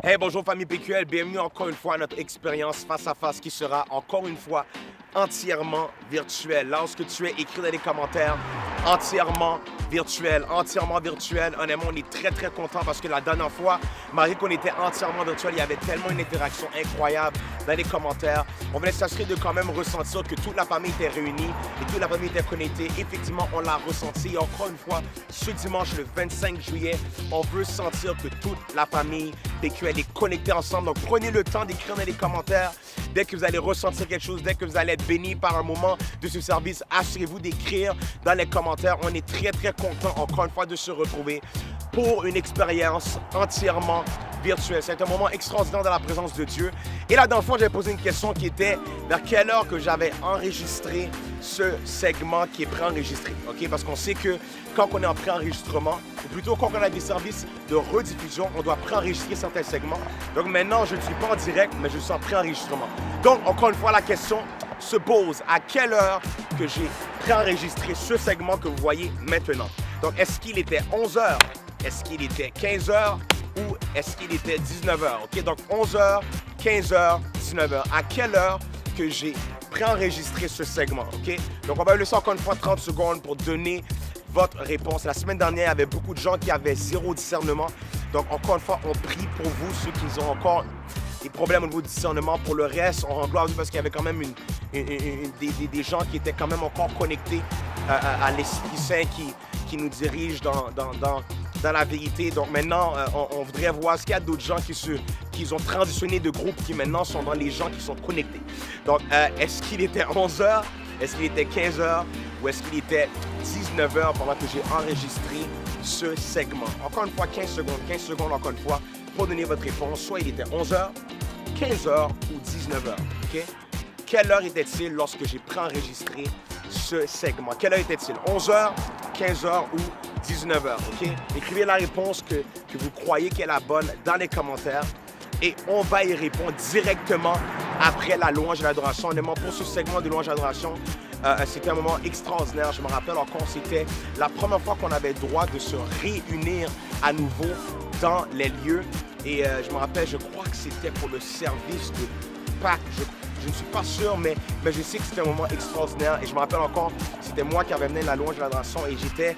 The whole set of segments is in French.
Hey, bonjour famille PQL, bienvenue encore une fois à notre expérience face à face qui sera encore une fois entièrement virtuelle. Lorsque tu es écrit dans les commentaires, entièrement virtuel. Honnêtement, on est très content parce que la dernière fois, malgré qu'on était entièrement virtuel, il y avait tellement une interaction incroyable dans les commentaires. On voulait s'assurer de quand même ressentir que toute la famille était réunie et toute la famille était connectée. Effectivement, on l'a ressenti. Et encore une fois, ce dimanche, le 25 juillet, on veut sentir que toute la famille PQL est connectée ensemble. Donc, prenez le temps d'écrire dans les commentaires. Dès que vous allez ressentir quelque chose, dès que vous allez être béni par un moment de ce service, assurez-vous d'écrire dans les commentaires. On est très content encore une fois de se retrouver pour une expérience entièrement virtuelle. C'est un moment extraordinaire dans la présence de Dieu. Et là, dans le fond, j'avais posé une question qui était vers quelle heure que j'avais enregistré ce segment qui est préenregistré. OK? Parce qu'on sait que quand on est en préenregistrement, ou plutôt quand on a des services de rediffusion, on doit préenregistrer certains segments. Donc maintenant, je ne suis pas en direct, mais je suis en préenregistrement. Donc, encore une fois, la question se pose à quelle heure que j'ai préenregistré ce segment que vous voyez maintenant. Donc, est-ce qu'il était 11 h? Est-ce qu'il était 15 h? Ou est-ce qu'il était 19 h? OK? Donc, 11 h, 15 h, 19 h. À quelle heure que j'ai préenregistré ce segment? OK? Donc, on va laisser encore une fois 30 secondes pour donner votre réponse. La semaine dernière, il y avait beaucoup de gens qui avaient zéro discernement. Donc, encore une fois, on prie pour vous, ceux qui ont encore des problèmes au niveau du discernement. Pour le reste, on rend gloire à Dieu parce qu'il y avait quand même des gens qui étaient quand même encore connectés à l'Esprit Saint qui nous dirige dans la vérité. Donc maintenant, on voudrait voir est-ce qu'il y a d'autres gens qui ont transitionné de groupe qui maintenant sont dans les gens qui sont connectés. Donc, est-ce qu'il était 11 h? Est-ce qu'il était 15 h? Ou est-ce qu'il était 19 h pendant que j'ai enregistré ce segment? Encore une fois, 15 secondes encore une fois pour donner votre réponse. Soit il était 11 h, 15 h ou 19 h. OK? Quelle heure était-il lorsque j'ai préenregistré ce segment? Quelle heure était-il? 11 h, 15 h ou 19 h? OK? Écrivez la réponse que vous croyez qu'est la bonne dans les commentaires et on va y répondre directement après la louange et l'adoration. Honnêtement, pour ce segment de louange et adoration, c'était un moment extraordinaire. Je me rappelle encore, c'était la première fois qu'on avait le droit de se réunir à nouveau dans les lieux. Et je me rappelle, je crois que c'était pour le service de Pâques. Je ne suis pas sûr, mais je sais que c'était un moment extraordinaire. Et je me rappelle encore, c'était moi qui avais mené la louange et l'adoration et j'étais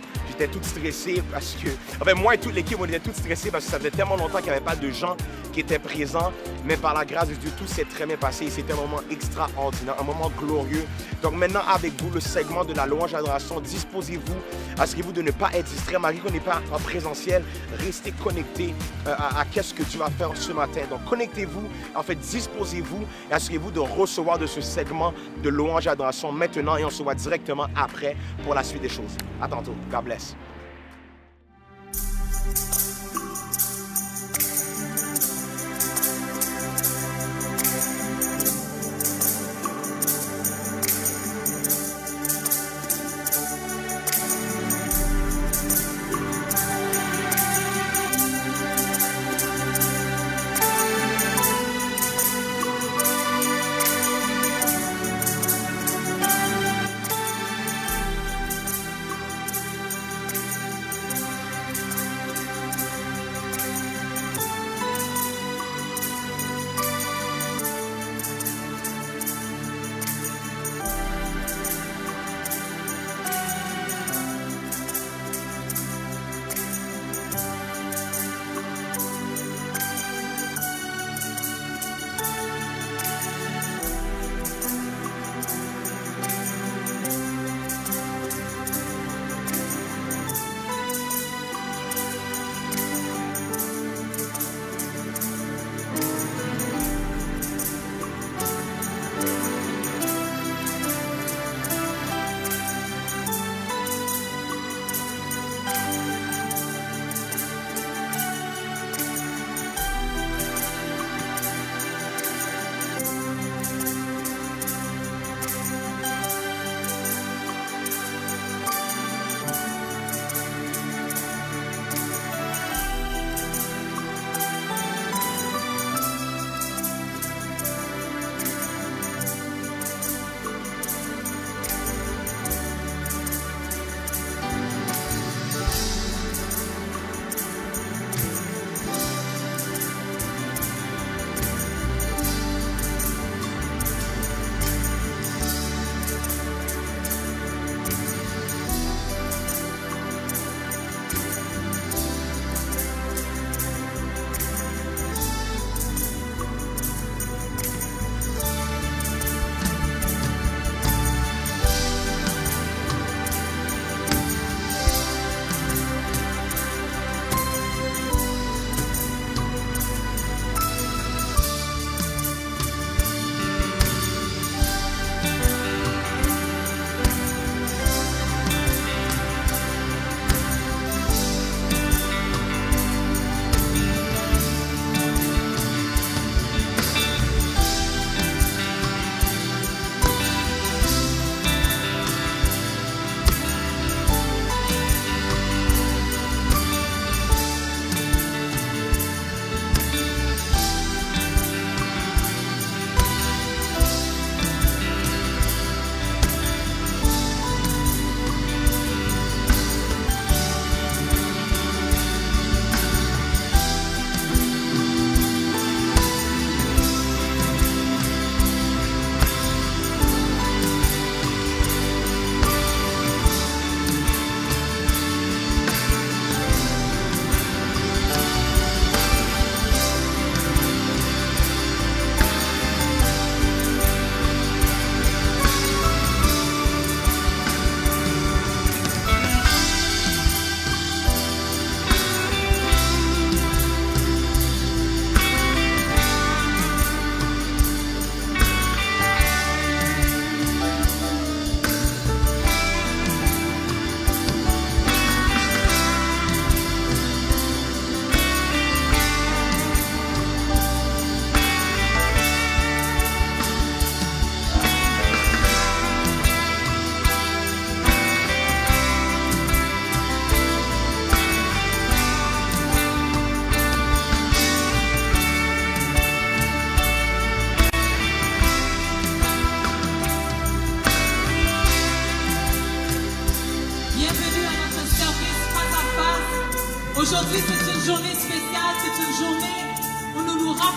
tout stressé parce que... Enfin, moi et toute l'équipe, on était tout stressés parce que ça faisait tellement longtemps qu'il n'y avait pas de gens qui étaient présents. Mais par la grâce de Dieu, tout s'est très bien passé et c'était un moment extraordinaire, un moment glorieux. Donc maintenant, avec vous, le segment de la louange et l'adoration, disposez-vous, assurez-vous de ne pas être distrait. Malgré qu'on n'est pas en présentiel, restez connectés à qu'est-ce que Dieu va faire ce matin. Donc connectez-vous, en fait, disposez-vous et assurez-vous de recevoir de ce segment de louange et adoration maintenant et on se voit directement après pour la suite des choses. À tantôt. God bless.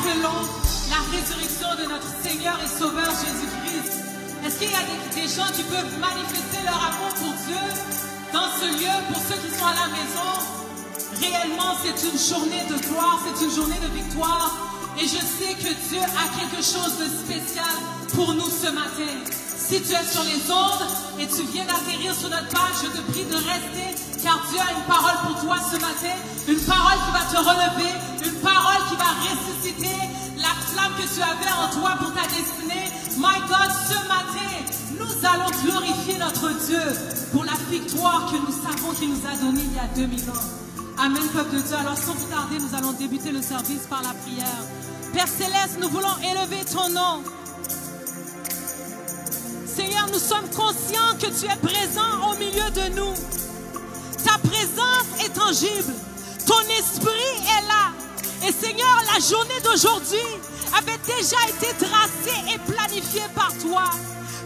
appelons la résurrection de notre Seigneur et Sauveur Jésus-Christ. Est-ce qu'il y a des gens qui peuvent manifester leur amour pour Dieu dans ce lieu, pour ceux qui sont à la maison? Réellement, c'est une journée de gloire, c'est une journée de victoire. Et je sais que Dieu a quelque chose de spécial pour nous ce matin. Si tu es sur les ondes et tu viens d'atterrir sur notre page, je te prie de rester, car Dieu a une parole pour toi ce matin, une parole qui va te relever, une parole qui va ressusciter la flamme que tu avais en toi pour ta destinée. My God, ce matin, nous allons glorifier notre Dieu pour la victoire que nous savons qu'il nous a donnée il y a 2000 ans. Amen, peuple de Dieu. Alors, sans vous tarder, nous allons débuter le service par la prière. Père Céleste, nous voulons élever ton nom. Seigneur, nous sommes conscients que tu es présent au milieu de nous. Ta présence est tangible. Ton esprit est là. Et Seigneur, la journée d'aujourd'hui avait déjà été tracée et planifiée par toi.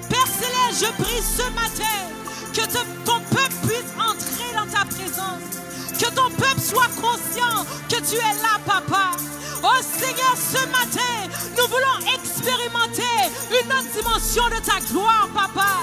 Père Céleste, je prie ce matin que ton peuple puisse entrer dans ta présence. Que ton peuple soit conscient que tu es là, Papa. Oh Seigneur, ce matin, nous voulons expérimenter une autre dimension de ta gloire, Papa.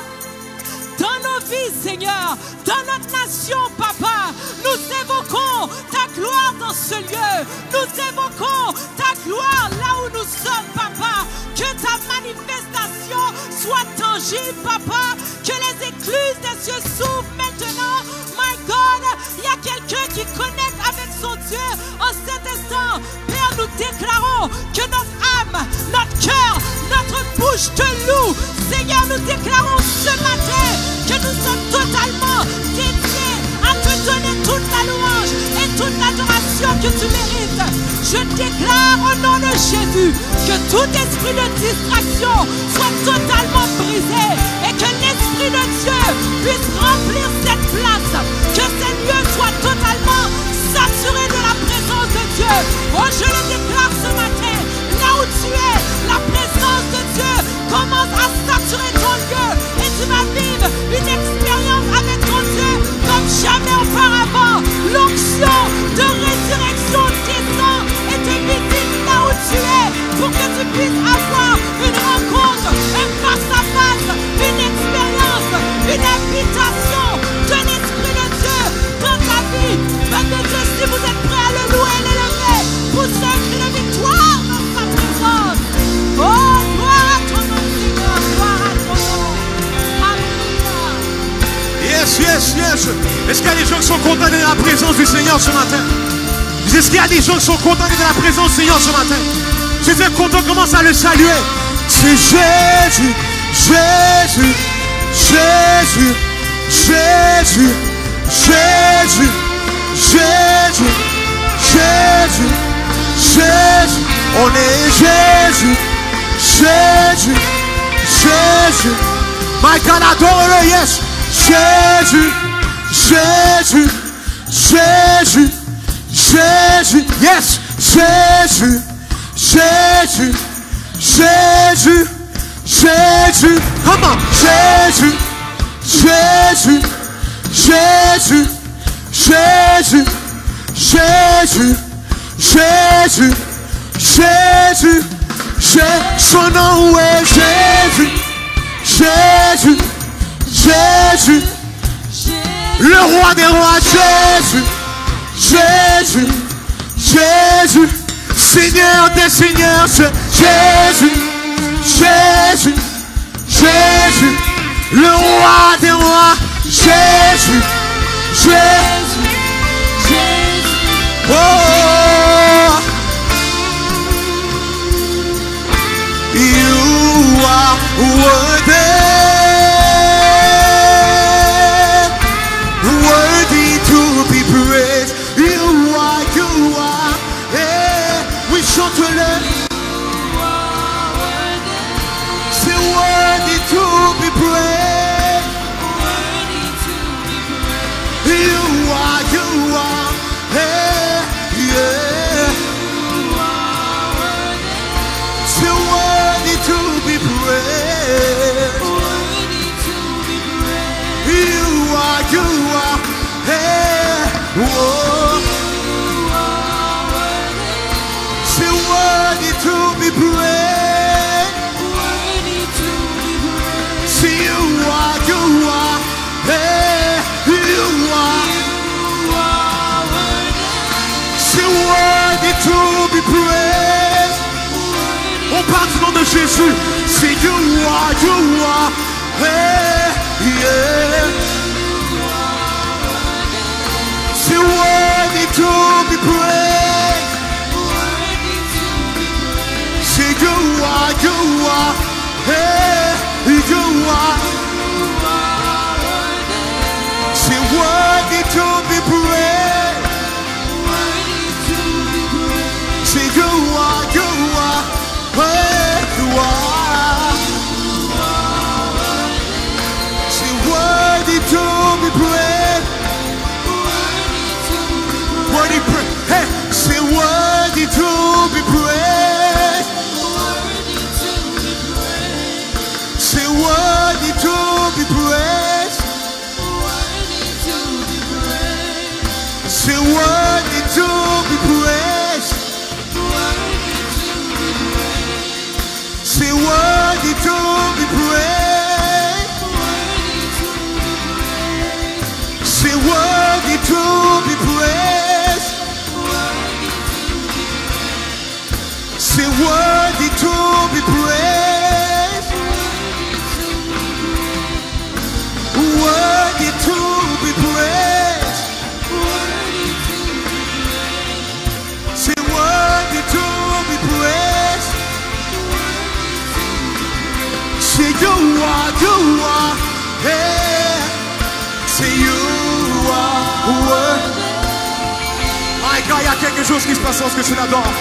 Dans nos vies, Seigneur, dans notre nation, Papa, nous évoquons ta gloire dans ce lieu. Nous évoquons ta gloire là où nous sommes, Papa. Que ta manifestation soit tangible, Papa. Que les écluses des cieux s'ouvrent maintenant. My God, il y a quelqu'un qui connecte avec son Dieu en cet instant. Père, nous déclarons que notre âme, notre cœur, notre bouche te loue. Seigneur, nous déclarons ce matin que nous sommes totalement dédiés à te donner toute la louange et toute l'adoration que tu mérites. Je déclare au nom de Jésus que tout esprit de distraction soit totalement brisé et que l'Esprit de Dieu puisse remplir cette place, que ces lieux soient totalement saturés de la présence de Dieu. Oh, je le déclare ce matin, là où tu es, la présence de Dieu commence à saturer ton lieu et tu vas vivre une expérience avec ton Dieu comme jamais auparavant. L'onction de résurrection descend et te visite là où tu es pour que tu puisses avoir une rencontre, un face-à-face, une expérience, une invitation de l'Esprit de Dieu dans ta vie. Peuple de Dieu, si vous êtes prêts à le louer et l'élever, poussez un cri de victoire dans sa présence. Oh, gloire à ton nom, Seigneur, gloire à ton nom. Alléluia. Yes, yes, yes. Est-ce qu'il y a des gens qui sont contents d'être dans la présence du Seigneur ce matin? Est-ce qu'il y a des gens qui sont contents d'être dans la présence du Seigneur ce matin? Je suis content, commence à le saluer. C'est Jésus, Jésus, Jésus, Jésus, Jésus, Jésus, Jésus, Jésus. On est Jésus, Jésus, Jésus. My God, adore-le, yes. Jésus, Jésus, Jésus, Jésus, yes. Jésus, Jésus, Jésus, Jésus. Come on, Jésus, Jésus, Jésus, Jésus, Jésus, Jésus, Jésus, son nom est Jésus, Jésus, Jésus, le roi des rois, Jésus, Jésus, Jésus, Seigneur des seigneurs, Jésus, Jésus, Jésus, le roi des rois, Jésus, Jésus, Jésus. Oh, you are worthy to be praised. You are, hey, we chante le. C'est worthy to be praised. You are, hey, yeah. C'est worthy to be praised. You are, hey, whoa. C'est worthy Jésus, c'est you are, hey, yeah. C'est worthy to be praised. C'est you are, hey, you are. C'est worthy to be praised. C'est you are, hey, you are. C'est worthy to be praised. Worthy praise, hey, c'est worthy to be praised. C'est worthy to be praised. C'est worthy to be praised. C'est worthy to be praised. C'est worthy to be praised. C'est worthy to be praised. Worthy to be praised. C'est worthy to be praised. C'est you are, hey. C'est you are worthy. My God, il y a quelque chose qui se passe lorsque tu l'adores.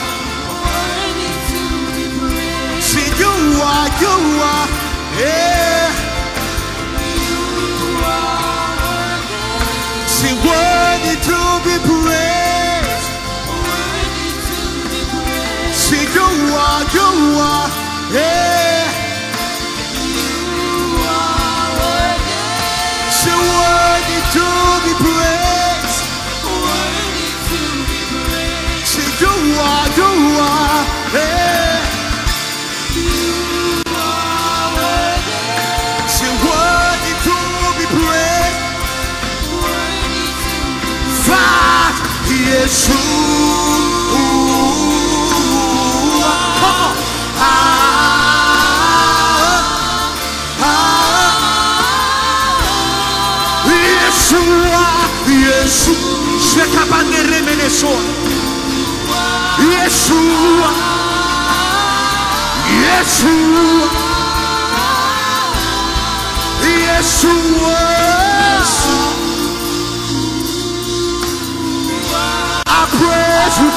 C'est you are, yeah. C'est worthy to be praised. C'est you are, yeah. C'est worthy to be praised. C'est you are, yeah. C'est worthy to be praised. Yeshua, je suis capable de remettre les choses. Yeshua, I praise you,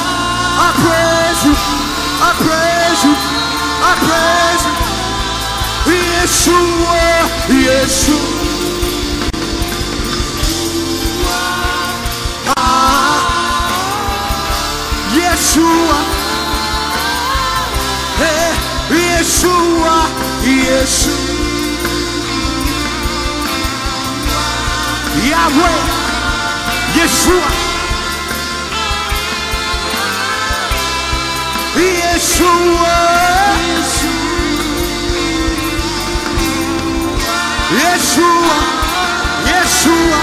I praise you, I praise you, I praise you. Yeshua, Yeshua, hey, Yeshua, Yahweh, Yeshua, Yeshua, Yeshua, Yeshua,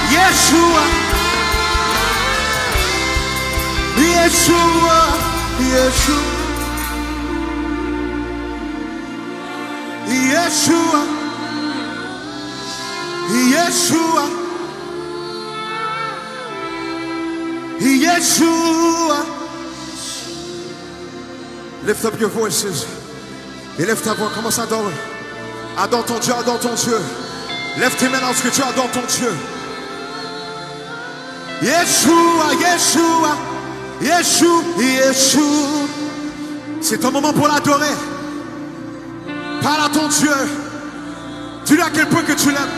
Yeshua, Yeshua, Yeshua, Yeshua, Yeshua. Lift up your voices. Et lève ta voix, commence à adorer. Adore ton Dieu, adore ton Dieu. Lève tes mains lorsque tu adores ton Dieu. Yeshua, Yeshua, Yeshua, Yeshua. C'est un moment pour l'adorer. Parle à ton Dieu. Dis-lui à quel point que tu l'aimes.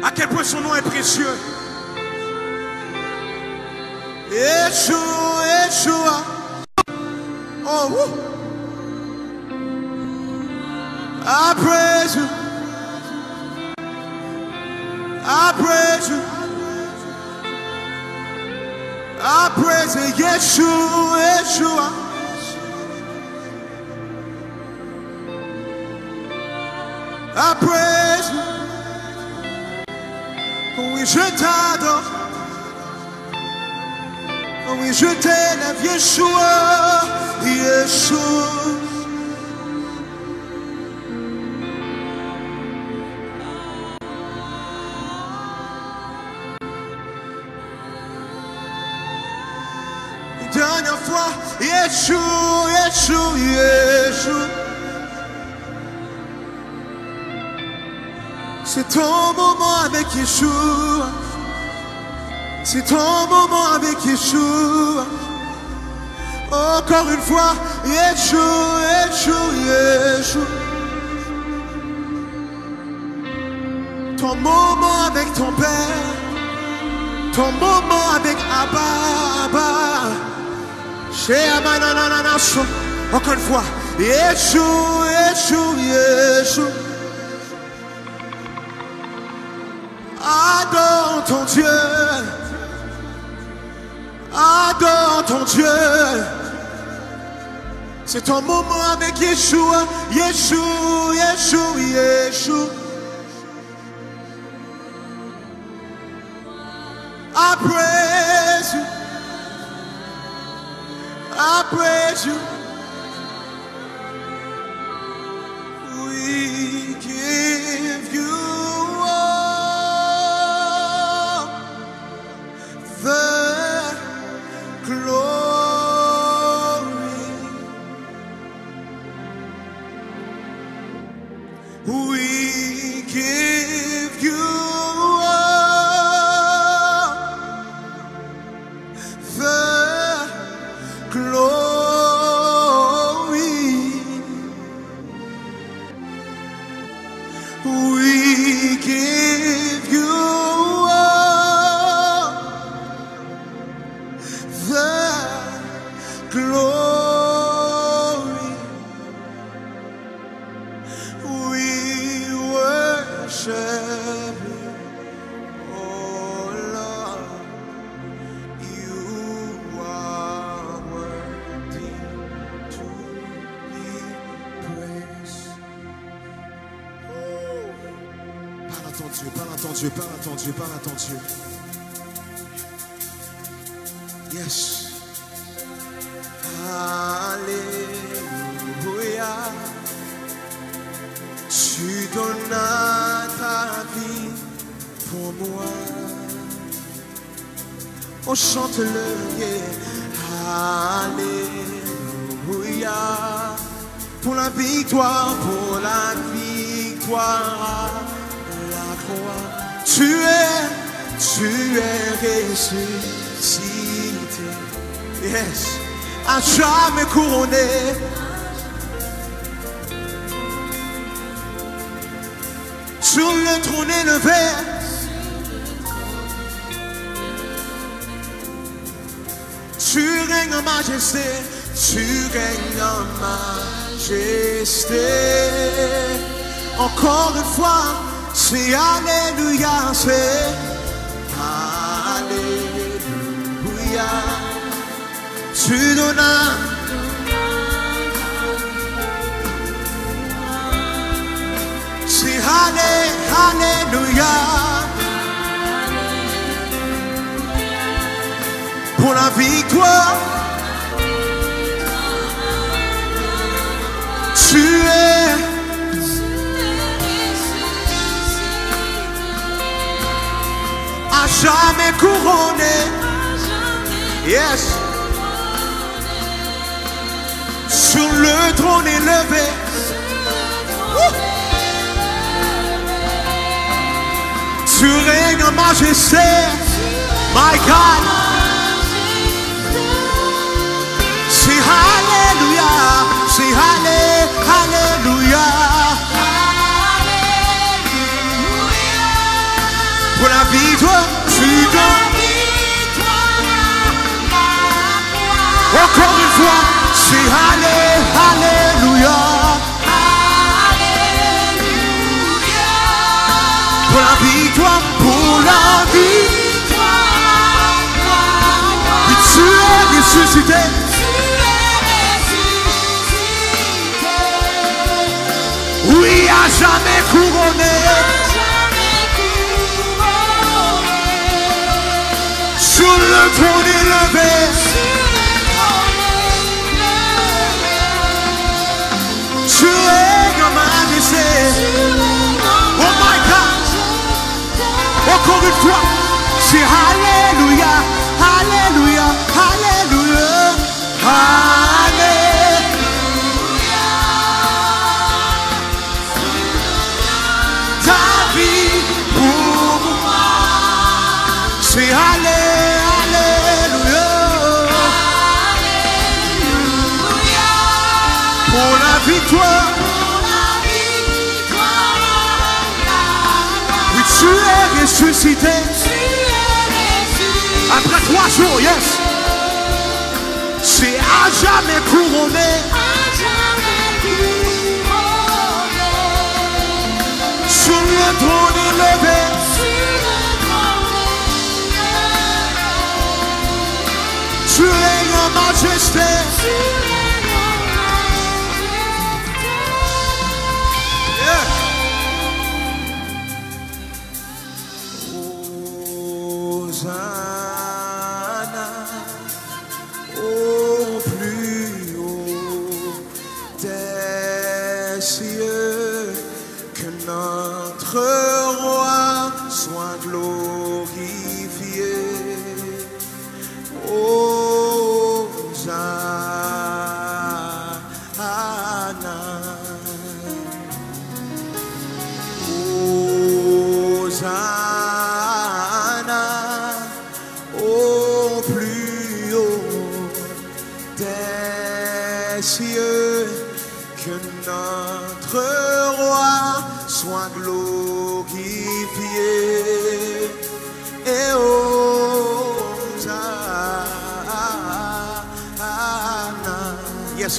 À quel point son nom est précieux. Yeshua, Yeshua. Oh, woo. I praise you. I praise you. I praise you, Yeshua, Yeshua. I praise you. Oui, je t'adore. Oui, je t'élève, Yeshua, Yeshua. Yeshua, Yeshua, Yeshua. C'est ton moment avec Yeshua. C'est ton moment avec Yeshua. Encore une fois, Yeshua, Yeshua, Yeshua. Ton moment avec ton Père. Ton moment avec Abba, Abba. Chez Abba, nanana, encore une fois, Yeshua, Yeshua, Yeshua. Adore ton Dieu. Adore ton Dieu. C'est ton moment avec Yeshua, Yeshua, Yeshua, Yeshua. I praise you. I praise you. We give you all the glory. We give you Dieu, parle à ton Dieu, parle à ton Dieu. Yes. Alléluia. Tu donnes ta vie pour moi. On chante le yeah. Alléluia. Pour la victoire, la croix. Tu es ressuscité. Yes. À jamais couronné. Sur le trône élevé. Tu règnes en majesté. Tu règnes en majesté. Encore une fois. C'est Alléluia, c'est Alléluia. Tu donnes. C'est Alléluia. Pour la victoire. Tu es. À jamais couronné. Yes. Sur le trône élevé. Tu règnes en majesté. My God. C'est Alléluia. C'est Alléluia. Pour la victoire, tu donnes. Encore une fois, c'est Alléluia. Pour la victoire, et tu es ressuscité. Oui, à jamais couronné. Sur le trône élevé. Tu es en majesté. Oh my God. Encore une fois. C'est Alléluia. Alléluia. Alléluia. victoire. Oui, tu es ressuscité. Après 3 jours, yes. C'est à jamais couronné. Sur le trône élevé. Tu règnes en majesté.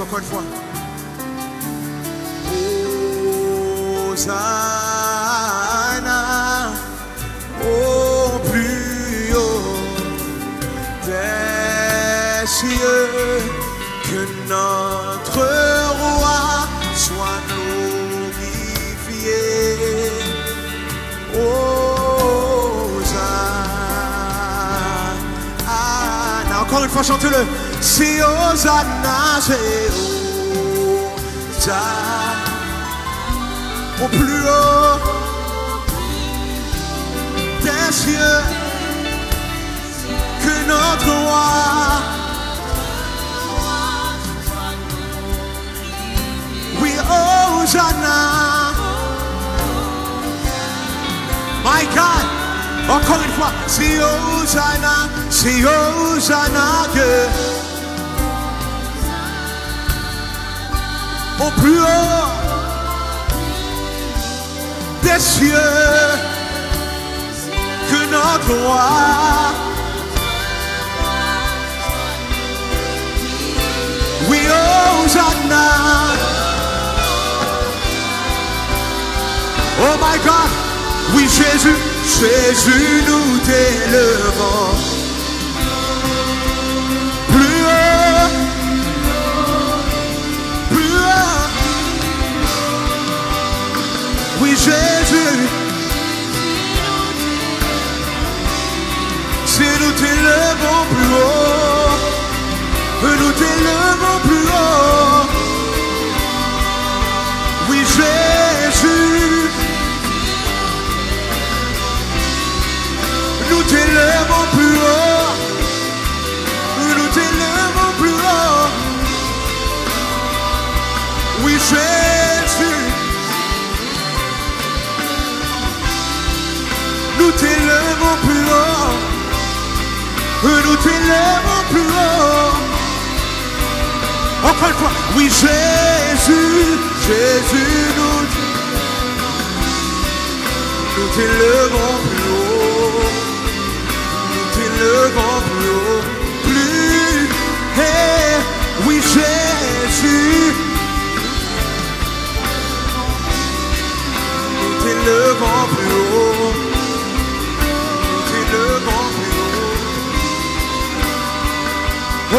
Encore une fois. Hosanna au plus haut des cieux, que notre roi soit glorifié. Hosanna. Encore une fois, chantez-le. C'est Hosanna, c'est Hosanna au plus haut des cieux, que notre roi oui, Hosanna. My God, encore une fois, c'est Hosanna que au plus haut des cieux, que notre roi oui, Hosanna. Oh my God, oui, Jésus, nous t'élevons plus haut. Oui, Jésus, si nous t'élevons plus haut, nous t'élevons plus haut. Oui, Jésus, nous t'élevons plus haut, nous t'élevons plus haut. Oui, Jésus, nous t'élevons plus haut, nous t'élevons plus haut. Encore une fois, oui, Jésus, nous t'élevons plus haut, nous t'élevons plus haut, plus, hey, oui, Jésus, nous t'élevons plus haut. Oh,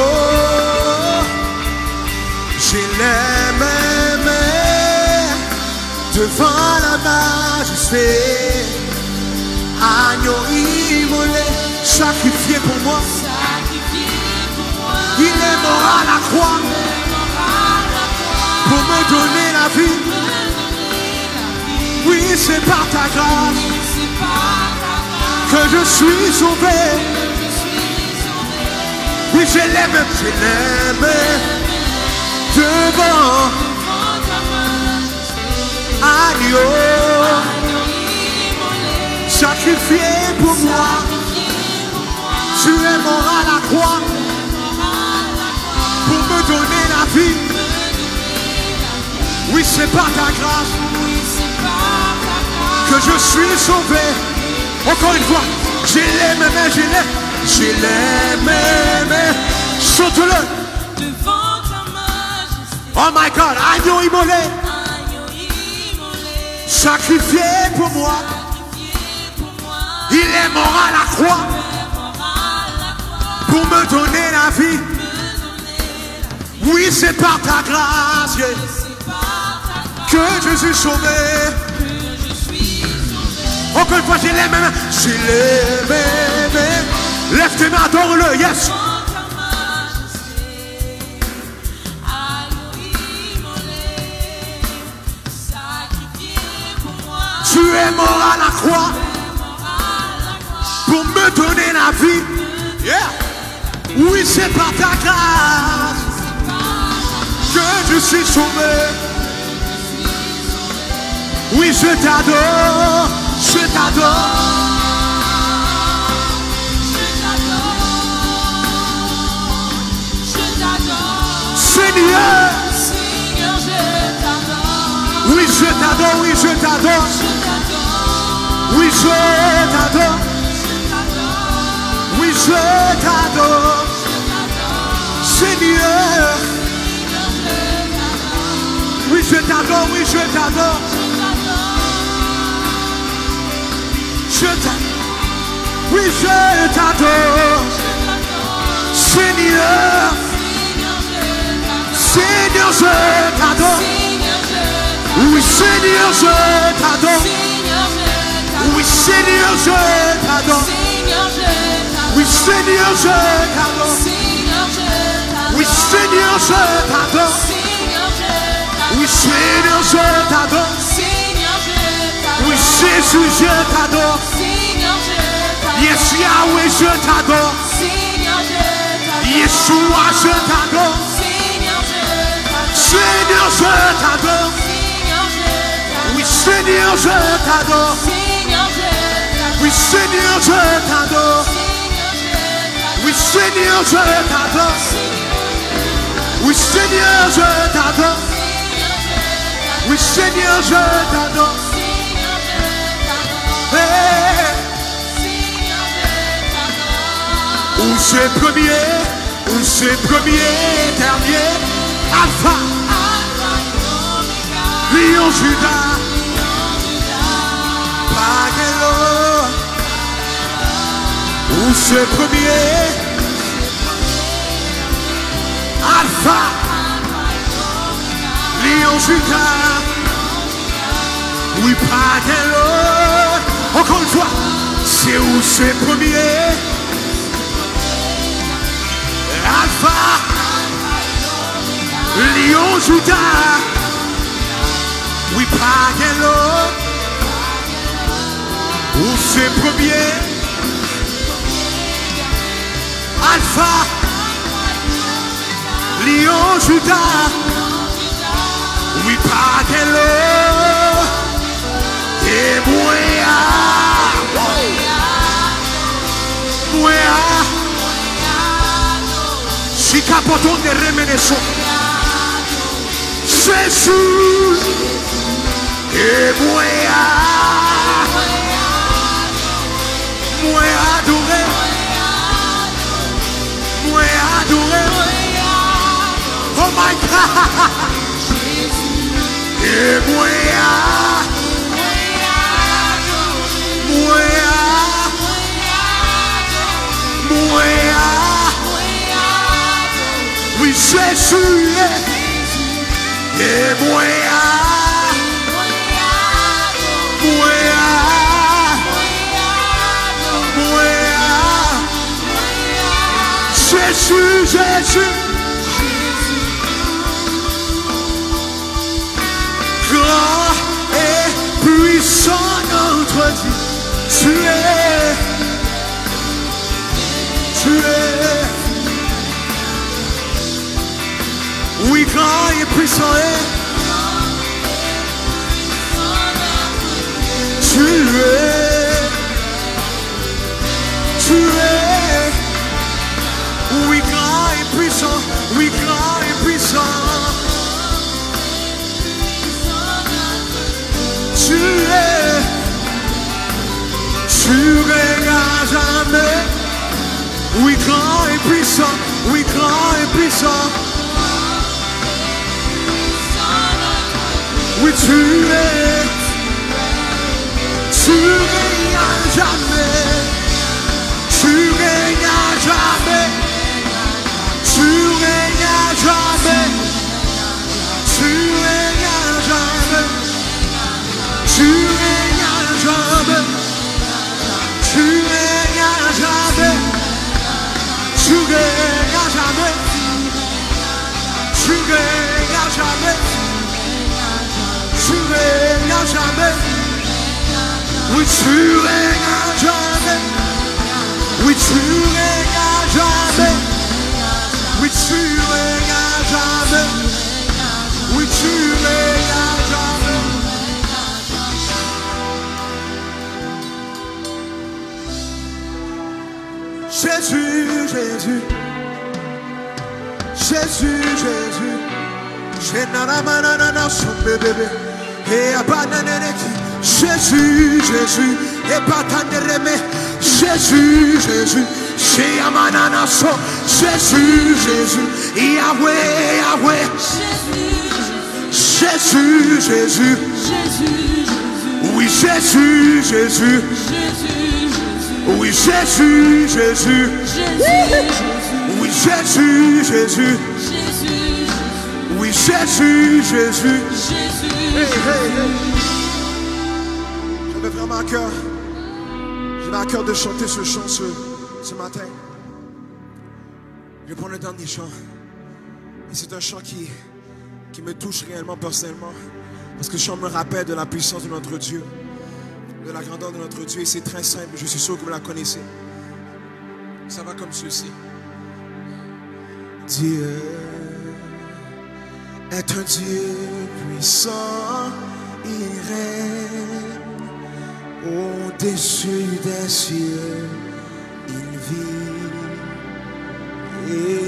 j'ai les mêmes devant la majesté, agneau immolé, sacrifié pour moi. Il est mort à la croix pour me donner la vie. Oui, c'est par ta grâce que je suis sauvé. Oui, je l'aime devant agneau sacrifié pour moi. Tu es mort à la croix pour me donner la vie. c'est par ta grâce Oui, c'est par ta grâce que je suis sauvé. Encore une fois, j'ai les mêmes, j'ai les mêmes. Chante-le. devant ta majesté. Oh my God, agneau immolé, Agneau immolé, sacrifié pour moi. sacrifié pour moi. Il est mort à la croix Mort à la croix, pour me donner la vie. me donner Oui, c'est par ta grâce yeah, c'est par ta grâce que je suis sauvé. que je suis sauvé. Encore une fois, j'ai les mêmes, j'ai les mêmes. Lève tes mains, adore-le, yes. Devant ta majesté, agneau immolé, sacrifié pour moi. Tu es mort à la croix Mort à la croix, pour me donner la vie. Yeah. Oui, c'est par ta grâce que je suis sauvé. Oui, je t'adore, je t'adore. je t'adore, Seigneur, Seigneur, je t'adore, oui, je t'adore, oui, je t'adore. je t'adore, Oui, je t'adore. Oui, je t'adore. Seigneur, oui, je t'adore, oui, je t'adore. Je t'adore. Oui, je t'adore. Seigneur, Seigneur, je t'adore. Oui, Seigneur, je t'adore. Oui, Seigneur, je t'adore. Oui, Seigneur, je t'adore. Oui, Seigneur, je t'adore. Oui, Seigneur, je t'adore. Oui, Jésus, je t'adore. Yes, Yahweh, je t'adore. Yeshua, je t'adore. Seigneur, je t'adore. Oui, Seigneur, je t'adore. Oui, Seigneur, je t'adore. Oui, Seigneur, je t'adore. Oui, Seigneur, je t'adore. Oui, Seigneur, je t'adore. Hey. Où c'est premier, où c'est premier, dernier, Alpha, Lion Judas, Pagelo. Où c'est premier, Alpha, Lion Judas, oui, Pagelo. Encore une fois, c'est où c'est premier, Alpha, Lion Judas, oui, Pagelo. Où c'est premier, Alpha, Lion Judas, oui, Pagelo. Et Moya, Moya, Chicapoton de Remeneso, Jésus, et Moya, Moya adoré, Moya adoré, oh my God, et Moya. Oui, Jésus et Moya, Jésus, Jésus, grand et puissant notre Dieu, tu es, oui, grand et puissant est, tu es, oui, grand et puissant, oui, grand et puissant. tu règnes à jamais. Oui, grand et puissant, oui, grand et puissant. Oui, tu règnes à jamais. Tu règnes à jamais. Tu règnes à jamais. Tu règnes à jamais. Tu règnes à jamais. Tu règnes à jamais. Tu règnes à jamais. Tu règnes à jamais. Tu règnes à jamais. Oui, tu règnes à jamais. Oui, tu règnes à jamais. Oui, tu règnes à jamais. Oui, tu règnes à jamais. Jésus, Jésus. Jésus, Jésus. Jésus, Jésus. Jésus, Jésus. Jésus, Jésus. Yahweh, Yahweh. Jésus, Jésus. Oui, Jésus, Jésus. Oui, Jésus, Jésus. Oui, Jésus, Jésus. Oui, Jésus, Jésus. Hey, hey, hey. J'avais vraiment à cœur. J'avais à cœur de chanter ce chant ce matin. Je vais prendre le dernier chant. Et c'est un chant qui me touche réellement personnellement. Parce que ce chant me rappelle de la puissance de notre Dieu. De la grandeur de notre Dieu. Et c'est très simple. Je suis sûr que vous la connaissez. Ça va comme ceci. Dieu est un Dieu puissant. Il règne au-dessus des cieux. Il vit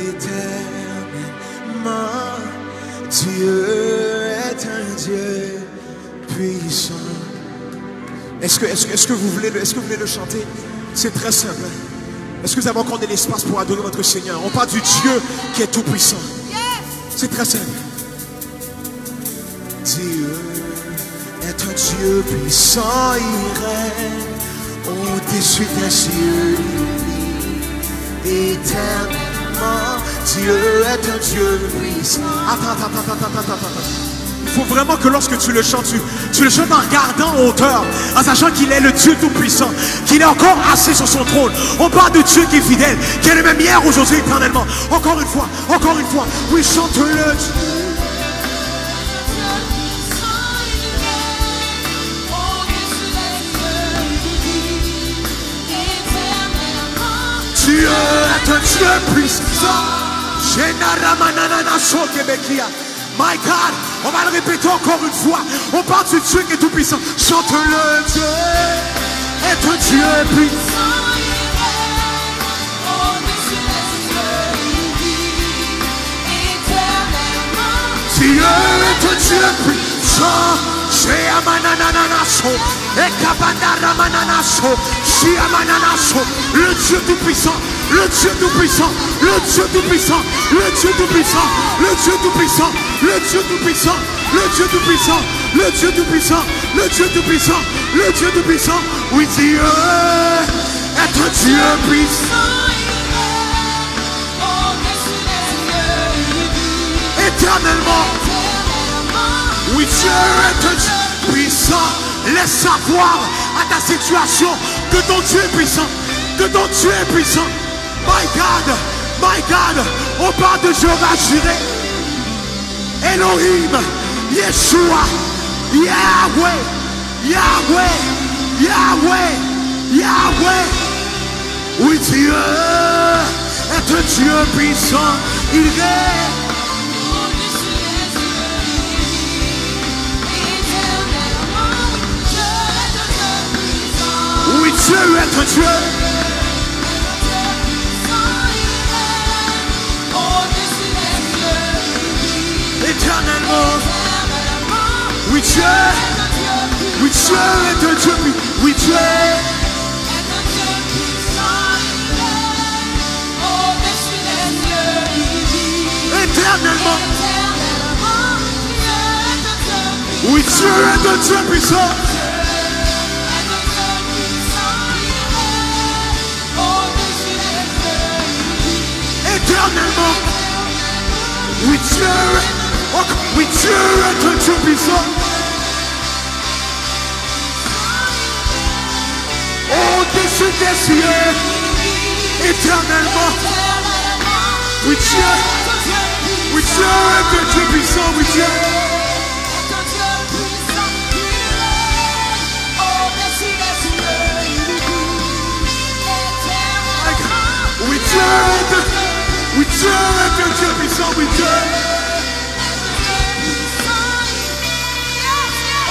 éternellement. Dieu est un Dieu puissant. Est-ce que vous voulez le chanter? C'est très simple. Est-ce que vous avez encore de l'espace pour adorer votre Seigneur? On parle du Dieu qui est tout puissant. C'est très simple. Dieu est un Dieu puissant, il règne au-dessus des cieux, il vit éternellement. Dieu est un Dieu puissant. Attends. Il faut vraiment que lorsque tu le chantes, tu le chantes en regardant en hauteur, en sachant qu'il est le Dieu tout-puissant, qu'il est encore assis sur son trône. On parle de Dieu qui est fidèle, qui est le même hier, aujourd'hui, éternellement. Encore une fois, oui, chante-le Dieu. Dieu est un Dieu puissant. My God, on va le répéter encore une fois. On parle du Dieu qui est tout puissant. Chante-le, Dieu est un Dieu puissant. Dieu est un Dieu puissant. Le Dieu tout puissant, le Dieu tout puissant, le Dieu tout puissant, le Dieu tout puissant, le Dieu tout puissant, le Dieu tout puissant, le Dieu tout puissant, le Dieu tout puissant, le Dieu tout puissant, le Dieu tout puissant. Oui, Dieu est un Dieu puissant. Éternellement. Oui, Dieu est un Dieu puissant. Laisse savoir à ta situation que ton Dieu est puissant. Que ton Dieu est puissant. My God, on parle de Jéhovah Jireh, Elohim, Yeshua, Yahweh, Yahweh, Yahweh, Yahweh. Oui, Dieu est un Dieu puissant. Il règne. Oui, Dieu est un Dieu. Éternellement. Oui, Dieu. Oui, Dieu est un Dieu. Oui, Dieu. éternellement. Oui, Dieu est un Dieu puissant. Éternellement. Oui, Dieu est un Dieu puissant. Au-dessus des cieux, éternellement. Oui, Dieu est un Dieu puissant, oui, Dieu. Oui, Dieu est un Dieu puissant, oui, Dieu.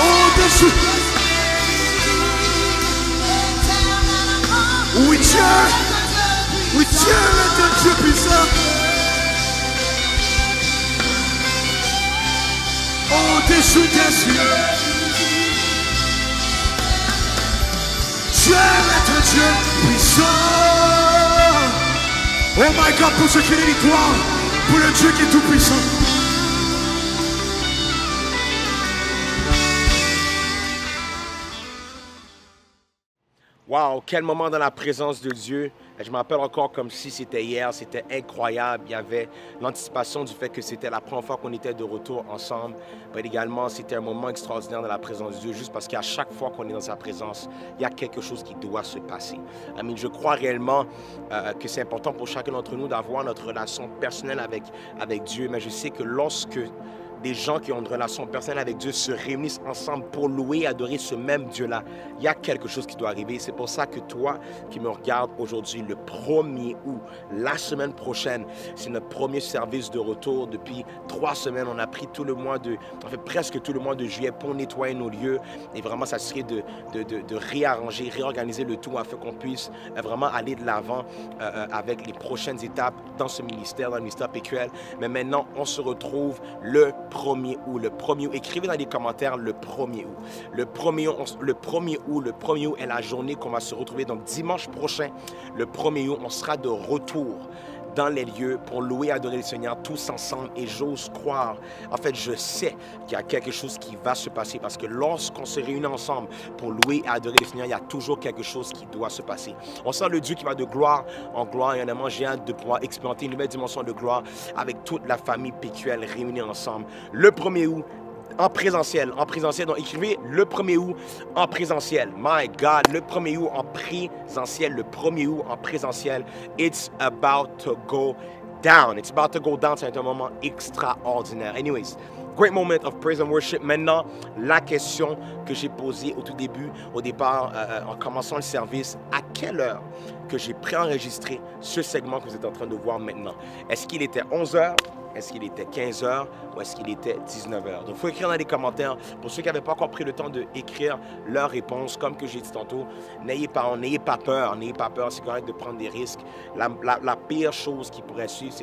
Au-dessus. Oui, Dieu est un Dieu puissant. Au-dessus des cieux. Dieu est un Dieu puissant. Oh my God, pour ceux qui ont l'histoire, pour le Dieu qui est tout puissant. Wow, quel moment dans la présence de Dieu. Je me rappelle encore comme si c'était hier, c'était incroyable. Il y avait l'anticipation du fait que c'était la première fois qu'on était de retour ensemble. Mais également, c'était un moment extraordinaire dans la présence de Dieu, juste parce qu'à chaque fois qu'on est dans sa présence, il y a quelque chose qui doit se passer. Je crois réellement que c'est important pour chacun d'entre nous d'avoir notre relation personnelle avec Dieu. Mais je sais que lorsque des gens qui ont une relation personnelle avec Dieu se réunissent ensemble pour louer et adorer ce même Dieu-là, il y a quelque chose qui doit arriver. C'est pour ça que toi qui me regardes aujourd'hui, le 1er août, la semaine prochaine, c'est notre premier service de retour. Depuis 3 semaines, on a pris presque tout le mois de juillet pour nettoyer nos lieux et vraiment s'assurer de réarranger, réorganiser le tout afin qu'on puisse vraiment aller de l'avant avec les prochaines étapes dans ce ministère, dans le ministère PQL. Mais maintenant, on se retrouve le 1er août. Le 1er août. Écrivez dans les commentaires le 1er août. Le 1er août est la journée qu'on va se retrouver. Donc dimanche prochain, le 1er août, on sera de retour dans les lieux pour louer et adorer le Seigneur tous ensemble. Et j'ose croire, en fait je sais qu'il y a quelque chose qui va se passer parce que lorsqu'on se réunit ensemble pour louer et adorer le Seigneur, il y a toujours quelque chose qui doit se passer. On sent le Dieu qui va de gloire en gloire et honnêtement j'ai hâte de pouvoir expérimenter une nouvelle dimension de gloire avec toute la famille PQL réunie ensemble le 1er août. En présentiel, donc écrivez le 1er août en présentiel. My God, le 1er août en présentiel, le 1er août en présentiel. It's about to go down. It's about to go down, c'est un moment extraordinaire. Anyways, great moment of praise and worship. Maintenant, la question que j'ai posée au tout début, au départ, en commençant le service, à quelle heure que j'ai préenregistré ce segment que vous êtes en train de voir maintenant? Est-ce qu'il était 11h? Est-ce qu'il était 15h ou est-ce qu'il était 19h? Donc, il faut écrire dans les commentaires. Pour ceux qui n'avaient pas encore pris le temps d'écrire leur réponse, comme que j'ai dit tantôt, n'ayez pas peur, c'est correct de prendre des risques. La pire chose qui pourrait suivre,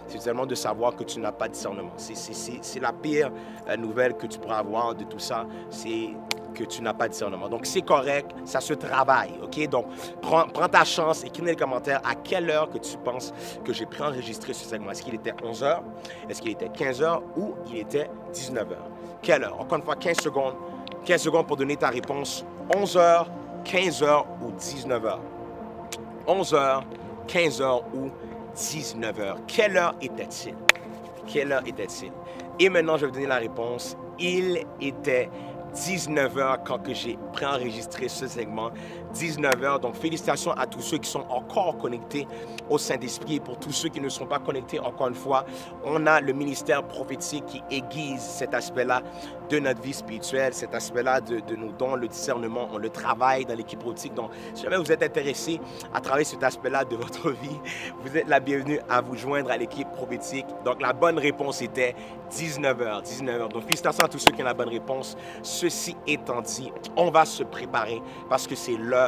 c'est seulement de savoir que tu n'as pas de discernement. C'est la pire nouvelle que tu pourras avoir de tout ça, c'est que tu n'as pas de discernement. Donc, c'est correct, ça se travaille, ok? Donc, prends ta chance, écris dans les commentaires à quelle heure que tu penses que j'ai préenregistré ce segment. Est-ce qu'il était 11h? Est-ce qu'il était 15h? Ou il était 19h? Quelle heure? Encore une fois, 15 secondes. 15 secondes pour donner ta réponse. 11h, 15h ou 19h? 11h, 15h ou 19h? Quelle heure était-il? Quelle heure était-il? Et maintenant, je vais vous donner la réponse. Il était 19h quand j'ai préenregistré ce segment. 19h, donc félicitations à tous ceux qui sont encore connectés au Saint-Esprit. Et pour tous ceux qui ne sont pas connectés, encore une fois, on a le ministère prophétique qui aiguise cet aspect-là de notre vie spirituelle, cet aspect-là de nos dons, le discernement, on le travaille dans l'équipe prophétique. Donc, si jamais vous êtes intéressé à travailler cet aspect-là de votre vie, vous êtes la bienvenue à vous joindre à l'équipe prophétique. Donc, la bonne réponse était 19h. 19h. Donc, félicitations à tous ceux qui ont la bonne réponse. Ceci étant dit, on va se préparer parce que c'est l'heure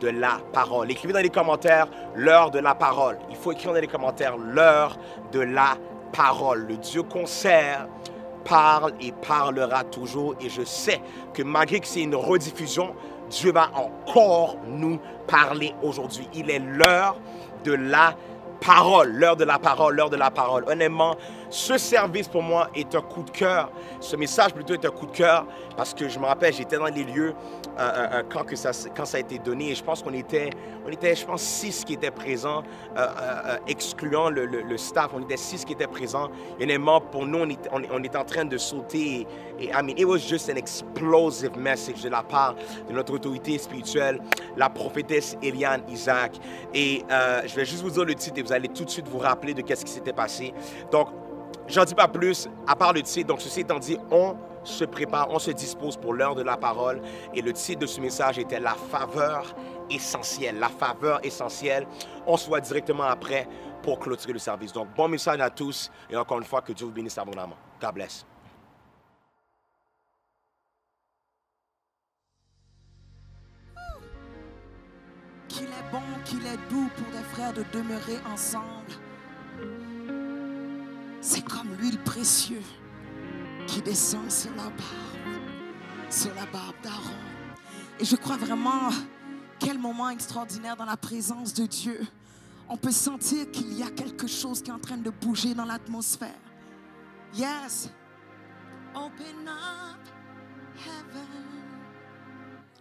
de la parole. Écrivez dans les commentaires l'heure de la parole. Il faut écrire dans les commentaires l'heure de la parole. Le Dieu qu'on sert parle et parlera toujours. Et je sais que malgré que c'est une rediffusion, Dieu va encore nous parler aujourd'hui. Il est l'heure de la parole, l'heure de la parole, l'heure de la parole. Honnêtement, Ce service pour moi est un coup de cœur. Ce message plutôt est un coup de cœur parce que je me rappelle, j'étais dans les lieux quand ça a été donné et je pense qu'on était, je pense, 6 qui étaient présents, excluant le staff. On était 6 qui étaient présents. Il y en a membres pour nous, on était en train de sauter et I mean, it was just an explosive message de la part de notre autorité spirituelle, la prophétesse Eliane Isaac. Et je vais juste vous dire le titre et vous allez tout de suite vous rappeler de qu'est-ce qui s'était passé. Donc, j'en dis pas plus, à part le titre. Donc, ceci étant dit, on se prépare, on se dispose pour l'heure de la parole. Et le titre de ce message était « La faveur essentielle ». La faveur essentielle. On se voit directement après pour clôturer le service. Donc, bon message à tous. Et encore une fois, que Dieu vous bénisse abondamment. God bless. Qu'il est bon, qu'il est doux pour des frères de demeurer ensemble. C'est comme l'huile précieuse qui descend sur la barbe d'Aaron. Et je crois vraiment, quel moment extraordinaire dans la présence de Dieu. On peut sentir qu'il y a quelque chose qui est en train de bouger dans l'atmosphère. Yes. Open up heaven.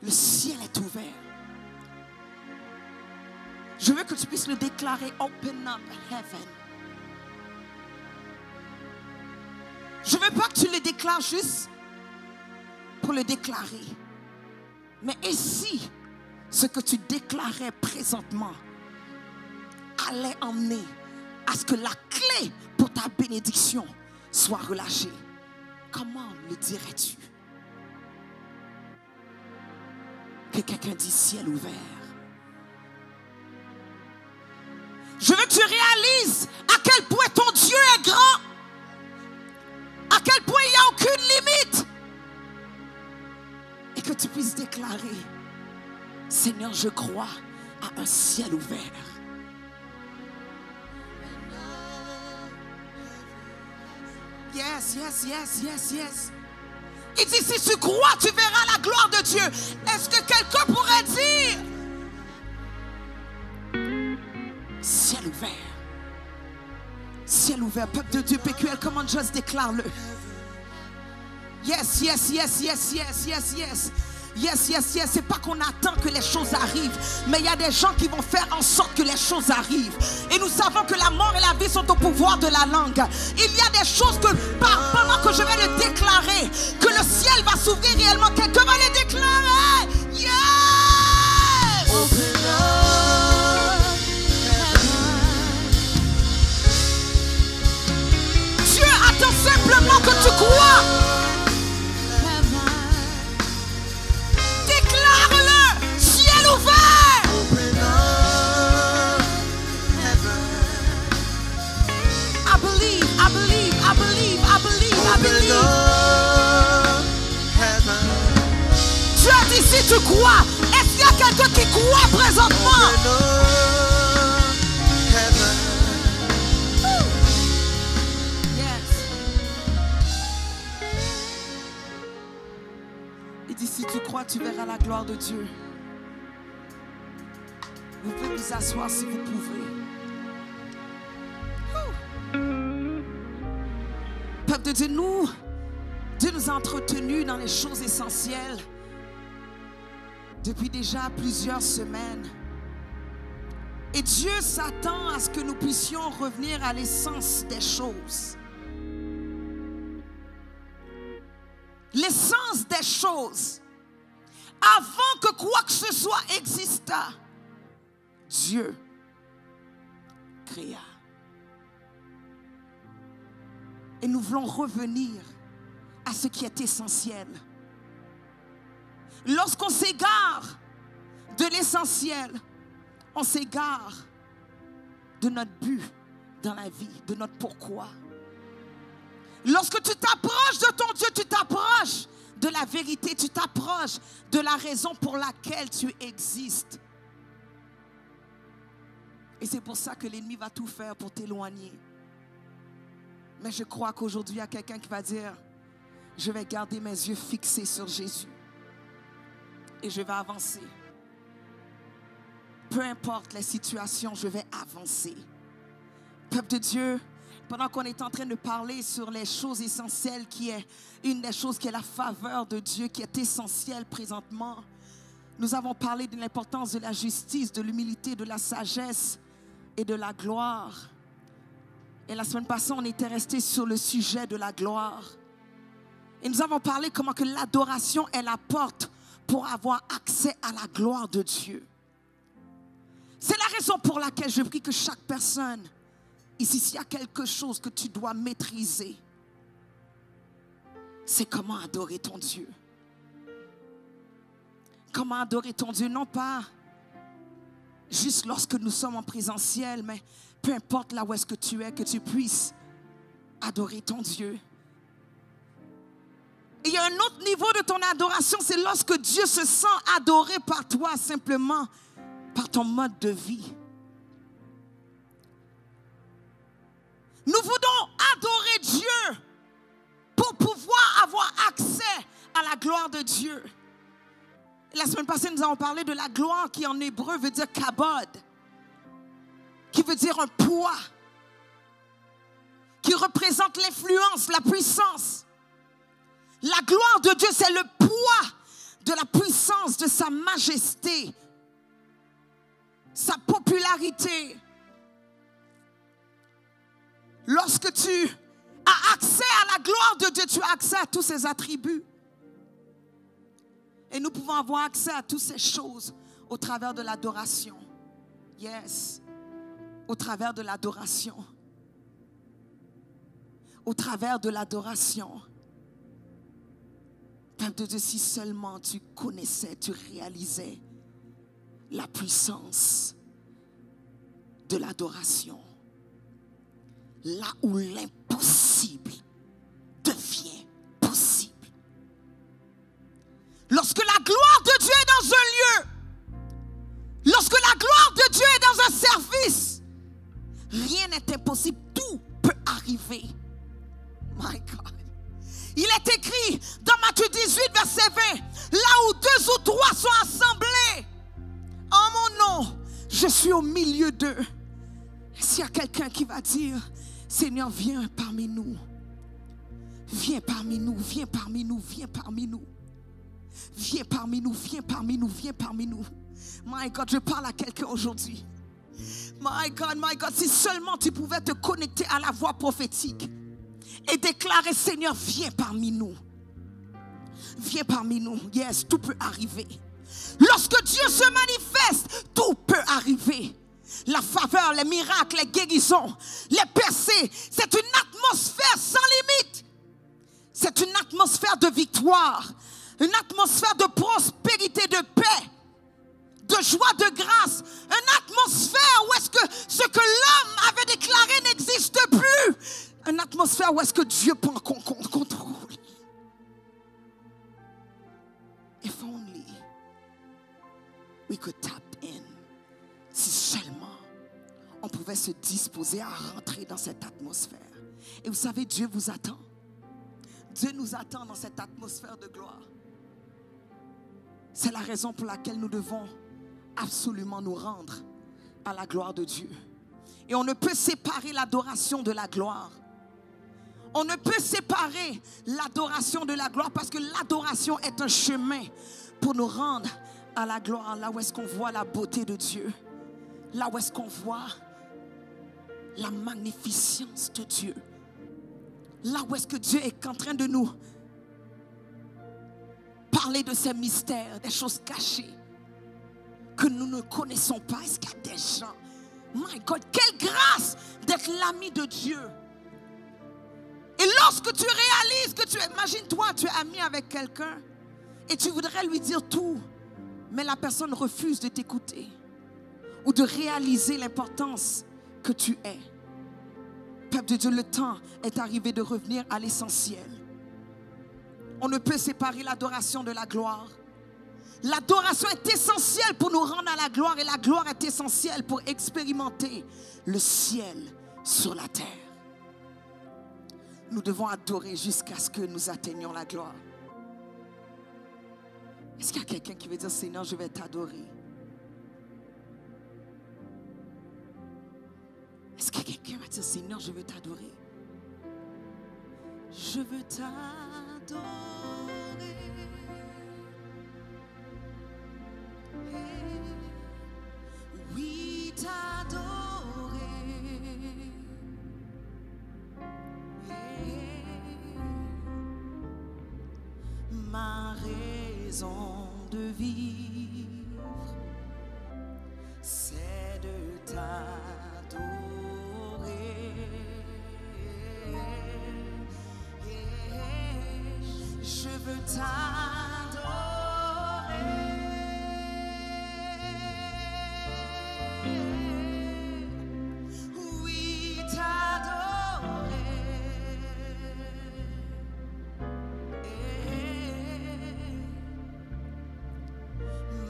Le ciel est ouvert. Je veux que tu puisses le déclarer. Open up heaven. Je ne veux pas que tu le déclares juste pour le déclarer. Mais et si ce que tu déclarais présentement allait emmener à ce que la clé pour ta bénédiction soit relâchée? Comment le dirais-tu? Que quelqu'un dise ciel ouvert. Je veux que tu réalises à quel point ton Dieu est grand. À quel point il n'y a aucune limite. Et que tu puisses déclarer, Seigneur, je crois à un ciel ouvert. Yes, yes, yes, yes, yes. Il dit, si tu crois, tu verras la gloire de Dieu. Est-ce que quelqu'un pourrait dire, ciel ouvert? Ciel ouvert, peuple de Dieu, PQL, comment juste déclare-le. Yes, yes, yes, yes, yes, yes, yes. Yes, yes, yes. C'est pas qu'on attend que les choses arrivent, mais il y a des gens qui vont faire en sorte que les choses arrivent. Et nous savons que la mort et la vie sont au pouvoir de la langue. Il y a des choses que, pendant que je vais le déclarer, que le ciel va s'ouvrir réellement. Quelqu'un va le déclarer. Yes! Open up. Dieu attend simplement que tu crois. Dieu a dit si tu crois, est-ce qu'il y a quelqu'un qui croit présentement? Yes. Il dit si tu crois, tu verras la gloire de Dieu. Vous pouvez vous asseoir si vous pouvez. Peuple de Dieu, Dieu nous a entretenus dans les choses essentielles depuis déjà plusieurs semaines. Et Dieu s'attend à ce que nous puissions revenir à l'essence des choses. L'essence des choses. Avant que quoi que ce soit exista, Dieu créa. Et nous voulons revenir à ce qui est essentiel. Lorsqu'on s'égare de l'essentiel, on s'égare de notre but dans la vie, de notre pourquoi. Lorsque tu t'approches de ton Dieu, tu t'approches de la vérité, tu t'approches de la raison pour laquelle tu existes. Et c'est pour ça que l'ennemi va tout faire pour t'éloigner. Mais je crois qu'aujourd'hui, il y a quelqu'un qui va dire, je vais garder mes yeux fixés sur Jésus. Et je vais avancer. Peu importe les situations, je vais avancer. Peuple de Dieu, pendant qu'on est en train de parler sur les choses essentielles, qui est une des choses qui est la faveur de Dieu, qui est essentielle présentement, nous avons parlé de l'importance de la justice, de l'humilité, de la sagesse et de la gloire. Et la semaine passée, on était resté sur le sujet de la gloire. Et nous avons parlé comment que l'adoration est la porte pour avoir accès à la gloire de Dieu. C'est la raison pour laquelle je prie que chaque personne, ici, s'il y a quelque chose que tu dois maîtriser, c'est comment adorer ton Dieu. Comment adorer ton Dieu, non pas juste lorsque nous sommes en présentiel, mais peu importe là où est-ce que tu es, que tu puisses adorer ton Dieu. Et il y a un autre niveau de ton adoration, c'est lorsque Dieu se sent adoré par toi, simplement par ton mode de vie. Nous voulons adorer Dieu pour pouvoir avoir accès à la gloire de Dieu. La semaine passée, nous avons parlé de la gloire qui en hébreu veut dire kabod, qui veut dire un poids, qui représente l'influence, la puissance. La gloire de Dieu, c'est le poids de la puissance, de sa majesté, sa popularité. Lorsque tu as accès à la gloire de Dieu, tu as accès à tous ses attributs. Et nous pouvons avoir accès à toutes ces choses au travers de l'adoration. Yes. Au travers de l'adoration. Au travers de l'adoration. Peuple de Dieu, si seulement tu connaissais, tu réalisais la puissance de l'adoration. Là où l'impossible devient possible. Lorsque la gloire de Dieu est dans un lieu, lorsque la gloire de Dieu est dans un service, rien n'est impossible, tout peut arriver. My God. Il est écrit dans Matthieu 18, verset 20, là où 2 ou 3 sont assemblés, en mon nom, je suis au milieu d'eux. S'il y a quelqu'un qui va dire, Seigneur, viens parmi nous. Viens parmi nous, viens parmi nous, viens parmi nous. Viens parmi nous, viens parmi nous, viens parmi nous. My God, je parle à quelqu'un aujourd'hui. My God, si seulement tu pouvais te connecter à la voix prophétique et déclarer, Seigneur, viens parmi nous. Viens parmi nous. Yes, tout peut arriver. Lorsque Dieu se manifeste, tout peut arriver. La faveur, les miracles, les guérisons, les percées, c'est une atmosphère sans limite. C'est une atmosphère de victoire, une atmosphère de prospérité, de paix, de joie, de grâce. Une atmosphère où est-ce que ce que l'homme avait déclaré n'existe plus. Une atmosphère où est-ce que Dieu prend contrôle. If only we could tap in. Si seulement on pouvait se disposer à rentrer dans cette atmosphère. Et vous savez, Dieu vous attend. Dieu nous attend dans cette atmosphère de gloire. C'est la raison pour laquelle nous devons absolument nous rendre à la gloire de Dieu. Et on ne peut séparer l'adoration de la gloire. On ne peut séparer l'adoration de la gloire parce que l'adoration est un chemin pour nous rendre à la gloire. Là où est-ce qu'on voit la beauté de Dieu. Là où est-ce qu'on voit la magnificence de Dieu. Là où est-ce que Dieu est en train de nous parler de ses mystères, des choses cachées que nous ne connaissons pas. Est-ce qu'il y a des gens, my God, quelle grâce d'être l'ami de Dieu. Et lorsque tu réalises que imagine-toi, tu es ami avec quelqu'un et tu voudrais lui dire tout, mais la personne refuse de t'écouter ou de réaliser l'importance que tu es. Peuple de Dieu, le temps est arrivé de revenir à l'essentiel. On ne peut séparer l'adoration de la gloire. L'adoration est essentielle pour nous rendre à la gloire et la gloire est essentielle pour expérimenter le ciel sur la terre. Nous devons adorer jusqu'à ce que nous atteignions la gloire. Est-ce qu'il y a quelqu'un qui veut dire, Seigneur, je vais t'adorer? Est-ce que quelqu'un va dire, Seigneur, je veux t'adorer. Je veux t'adorer. Oui, t'adorer. Ma raison de vivre, c'est de t'adorer. Je veux t'adorer. Oui, t'adorer.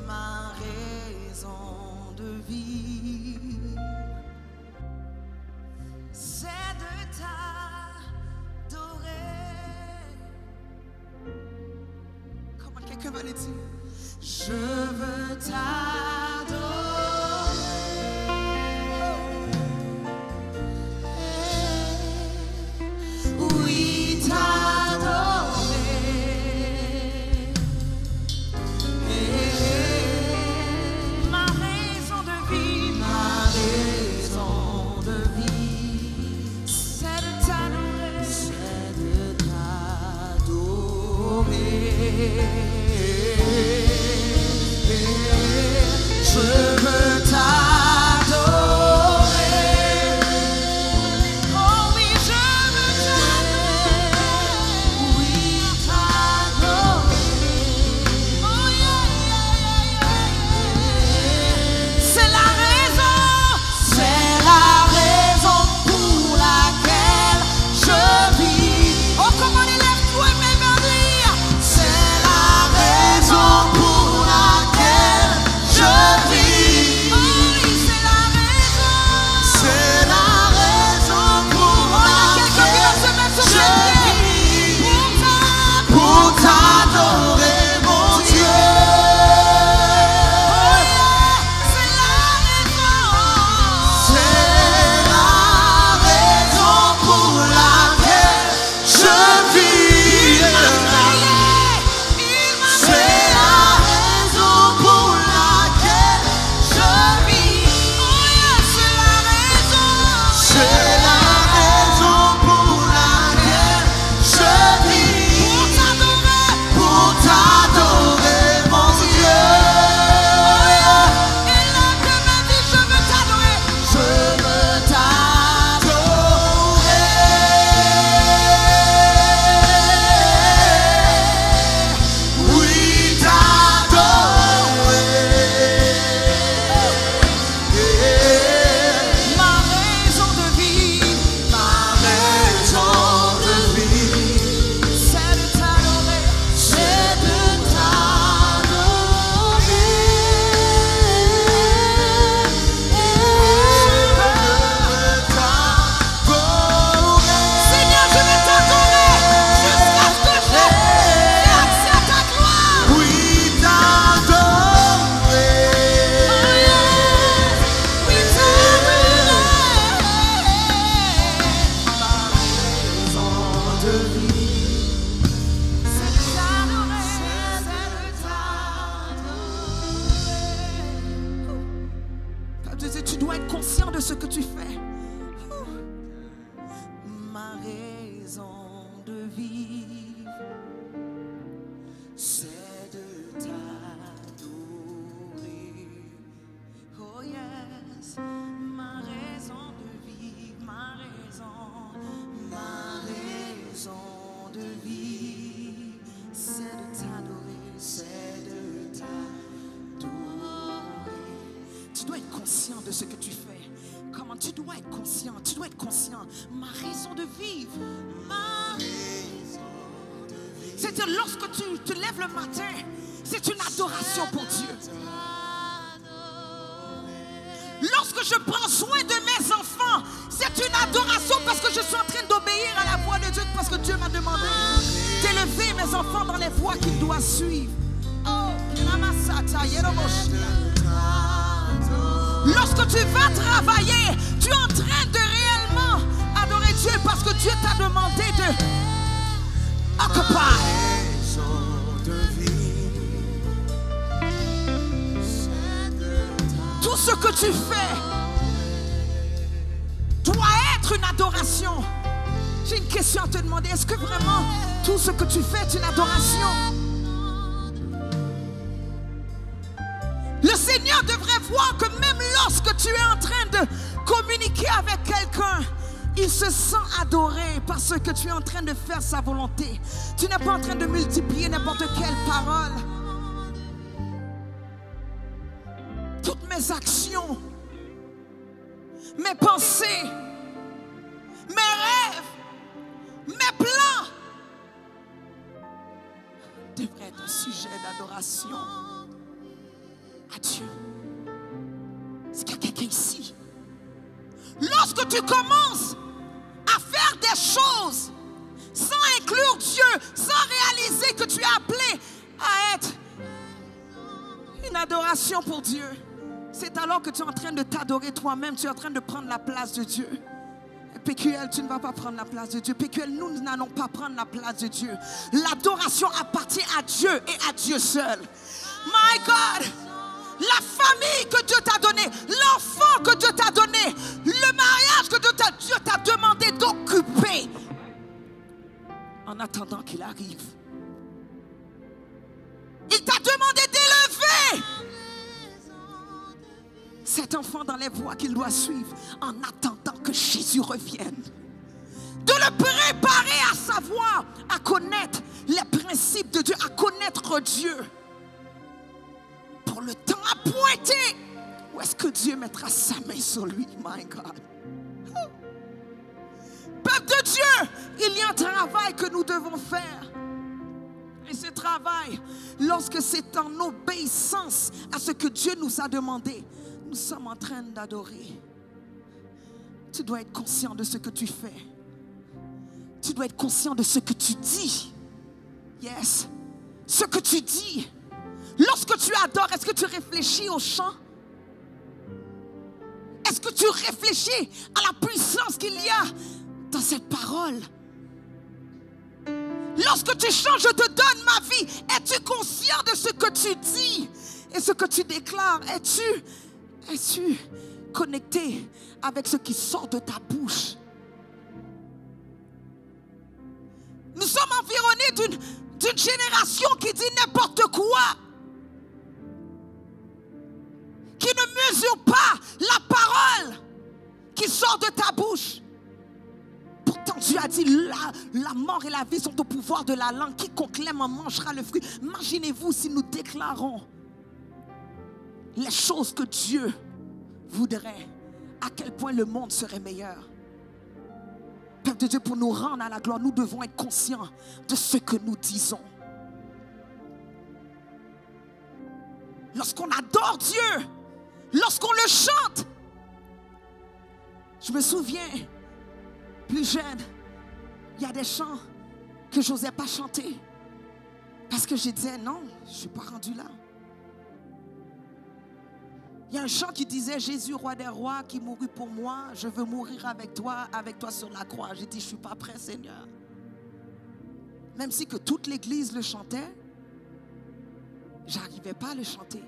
Ma raison de vivre, c'est de t'adorer. Comment quelqu'un va le dire? Je veux t'adorer. Oui, t'adorer. Ma raison de vie, ma raison de vie, c'est de t'adorer, c'est de t'adorer. Je veux t'adorer. Oh oui, je veux t'adorer. Oui, t'adorer. Oh yeah, yeah, yeah, yeah. C'est la raison pour laquelle je vis. Oh, comment élève-toi et même en dire. C'est la raison pour laquelle je vis. Oh oui, c'est la raison. C'est la raison pour laquelle je vis. Pour t'adorer, mon Dieu. Oh yeah, c'est la raison. C'est la raison pour laquelle je vis. C'est la raison pour laquelle je vis. Oh yeah, c'est la raison. C'est la raison pour laquelle je vis. Pour t'adorer, mon Dieu. Oh yeah, et là que ma vie, je veux t'adorer. Je veux t'adorer. Oui, t'adorer. Ma raison de vie, ma raison de vie, c'est de t'adorer, c'est de t'adorer. Seigneur, je veux t'adorer jusqu'à ce que j'ai accès à ta gloire. Oui, t'adorer. Oui, t'adorer. Ma raison de vie, c'est de t'adorer, c'est de t'adorer. Tu dois être conscient de ce que tu fais. Ma raison de vivre, c'est de t'adorer. Oh yes, ma raison de vivre, ma raison de vivre, c'est de t'adorer, c'est de t'adorer. Tu dois être conscient de ce que tu fais. Comment tu dois être conscient, tu dois être conscient. Ma raison de vivre, ma raison de vivre. C'est-à-dire lorsque tu te lèves le matin, c'est une adoration pour Dieu. Lorsque je prends soin de mes enfants, c'est une adoration parce que je suis en train d'obéir à la voix de Dieu, parce que Dieu m'a demandé d'élever mes enfants dans les voies qu'ils doivent suivre. Oh, lorsque tu vas travailler, tu es en train de réellement Dieu parce que Dieu t'a demandé de occupy. Tout ce que tu fais doit être une adoration. J'ai une question à te demander. Est-ce que vraiment tout ce que tu fais est une adoration? Le Seigneur devrait voir que même lorsque tu es en train de communiquer avec quelqu'un, il se sent adoré parce que tu es en train de faire sa volonté. Tu n'es pas en train de multiplier n'importe quelle parole. Toutes mes actions, mes pensées, mes rêves, mes plans devraient être un sujet d'adoration à Dieu. Est-ce qu'il y a quelqu'un ici? Lorsque tu commences à faire des choses sans inclure Dieu, sans réaliser que tu es appelé à être une adoration pour Dieu, c'est alors que tu es en train de t'adorer toi-même, tu es en train de prendre la place de Dieu. Et PQL, tu ne vas pas prendre la place de Dieu. PQL, nous n'allons pas prendre la place de Dieu. L'adoration appartient à Dieu et à Dieu seul. My God! La famille que Dieu t'a donnée, l'enfant que Dieu t'a donné, le mariage que Dieu t'a demandé d'occuper en attendant qu'il arrive. Il t'a demandé d'élever cet enfant dans les voies qu'il doit suivre en attendant que Jésus revienne. De le préparer à savoir, à connaître les principes de Dieu, à connaître Dieu. Pour le temps appointé, où est-ce que Dieu mettra sa main sur lui? My God. Peuple de Dieu, il y a un travail que nous devons faire. Et ce travail, lorsque c'est en obéissance à ce que Dieu nous a demandé, nous sommes en train d'adorer. Tu dois être conscient de ce que tu fais. Tu dois être conscient de ce que tu dis. Yes. Ce que tu dis. Lorsque tu adores, est-ce que tu réfléchis au chant? Est-ce que tu réfléchis à la puissance qu'il y a dans cette parole? Lorsque tu chantes, je te donne ma vie. Es-tu conscient de ce que tu dis et ce que tu déclares? Es-tu connecté avec ce qui sort de ta bouche? Nous sommes environnés d'une génération qui dit n'importe quoi, qui ne mesure pas la parole qui sort de ta bouche. Pourtant Dieu a dit la mort et la vie sont au pouvoir de la langue. Quiconque l'aime en mangera le fruit. Imaginez-vous si nous déclarons les choses que Dieu voudrait, à quel point le monde serait meilleur. Peuple de Dieu, pour nous rendre à la gloire, nous devons être conscients de ce que nous disons. Lorsqu'on adore Dieu, lorsqu'on le chante, je me souviens, plus jeune, il y a des chants que je n'osais pas chanter parce que je disais non, je ne suis pas rendu là. Il y a un chant qui disait Jésus, roi des rois, qui mourut pour moi, je veux mourir avec toi sur la croix. J'ai dit je ne suis pas prêt, Seigneur. Même si que toute l'église le chantait, je n'arrivais pas à le chanter.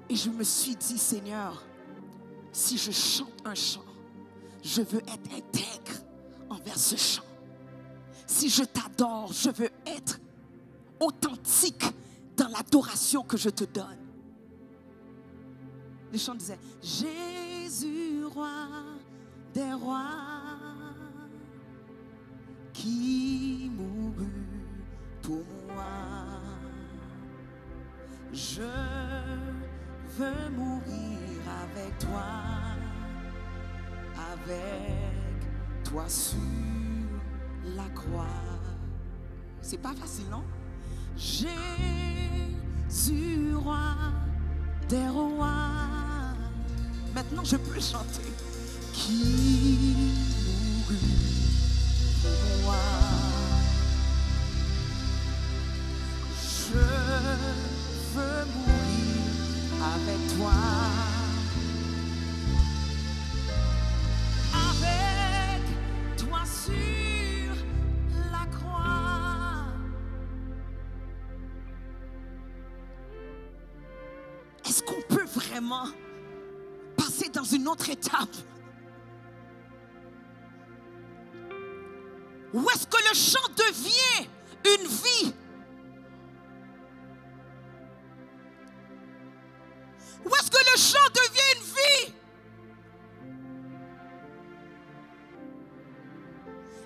Et je me suis dit, Seigneur, si je chante un chant, je veux être intègre envers ce chant. Si je t'adore, je veux être authentique dans l'adoration que je te donne. Le chant disait, Jésus, roi des rois, qui mourut pour moi. Je veux mourir avec toi sur la croix. C'est pas facile, non? Jésus, roi des rois. Maintenant, je peux chanter. Qui mourut pour moi. Je veux mourir avec toi vraiment passer dans une autre étape? Où est-ce que le chant devient une vie? Où est-ce que le chant devient une vie?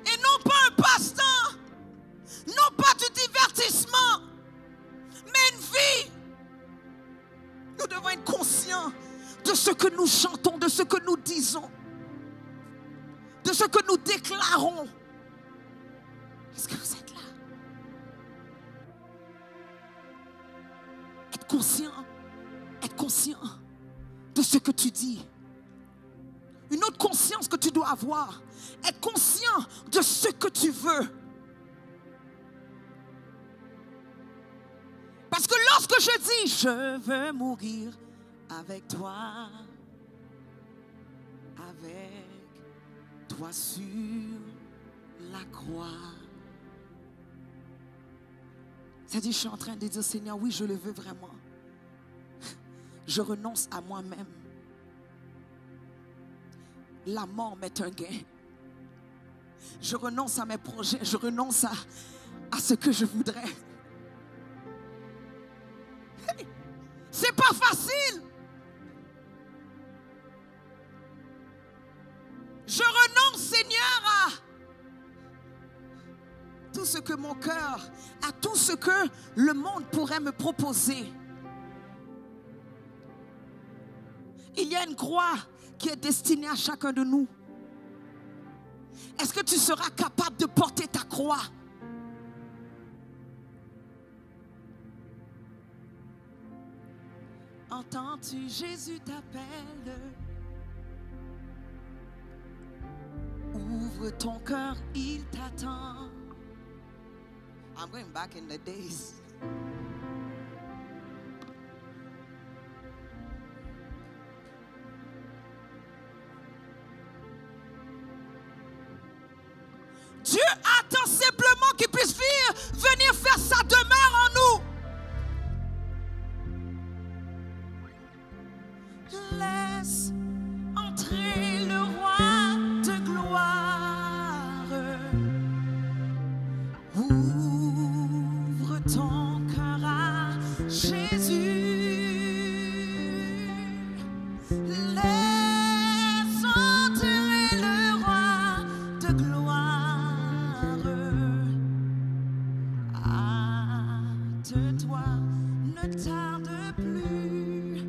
Et non pas un passe-temps, non pas du divertissement, mais une vie. Nous devons être conscients de ce que nous chantons, de ce que nous disons, de ce que nous déclarons. Est-ce que vous êtes là? Être conscient de ce que tu dis. Une autre conscience que tu dois avoir. Être conscient de ce que tu veux. Parce que lorsque je dis, je veux mourir avec toi sur la croix. C'est-à-dire, je suis en train de dire, Seigneur, oui, je le veux vraiment. Je renonce à moi-même. La mort m'est un gain. Je renonce à mes projets, je renonce à ce que je voudrais. Hey, c'est pas facile. Je renonce, Seigneur, à tout ce que mon cœur, à tout ce que le monde pourrait me proposer. Il y a une croix qui est destinée à chacun de nous. Est-ce que tu seras capable de porter ta croix? Entends-tu, Jésus t'appelle. Ouvre ton cœur, il t'attend. I'm going back in the days. Dieu attend simplement qu'il puisse venir faire sa demeure en nous. Laisse entrer le roi de gloire. Ouvre ton cœur à Jésus. Laisse entrer le roi de gloire. Hâte-toi, ne tarde plus.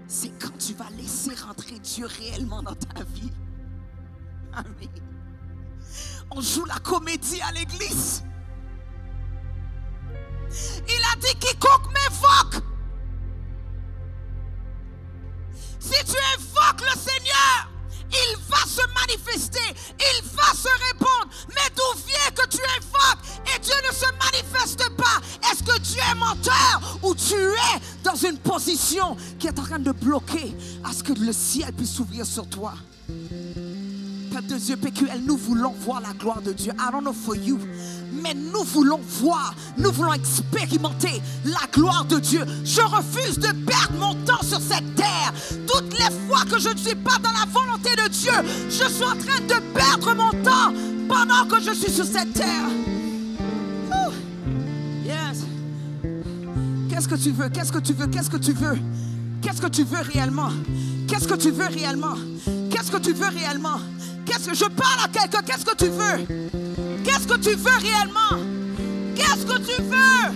C'est quand tu vas laisser rentrer Dieu réellement dans ta vie. Amen. On joue la comédie à l'église. Il a dit quiconque m'invoque. Si tu invoques le Seigneur, il va se manifester, il va se répondre. Mais d'où vient que tu invoques et Dieu ne se manifeste pas? Est-ce que Dieu est menteur ou tu es dans une position qui est en train de bloquer à ce que le ciel puisse s'ouvrir sur toi? Peuple de Dieu, PQL, nous voulons voir la gloire de Dieu. I don't know for you, mais nous voulons voir, nous voulons expérimenter la gloire de Dieu. Je refuse de perdre mon temps sur cette terre. Toutes les fois que je ne suis pas dans la volonté de Dieu, je suis en train de perdre mon temps pendant que je suis sur cette terre. Ouh. Yes. Qu'est-ce que tu veux? Qu'est-ce que tu veux? Qu'est-ce que tu veux? Qu'est-ce que tu veux réellement? Qu'est-ce que tu veux réellement? Qu'est-ce que tu veux réellement? Qu'est-ce que je parle à quelqu'un? Qu'est-ce que tu veux? Qu'est-ce que tu veux réellement? Qu'est-ce que tu veux?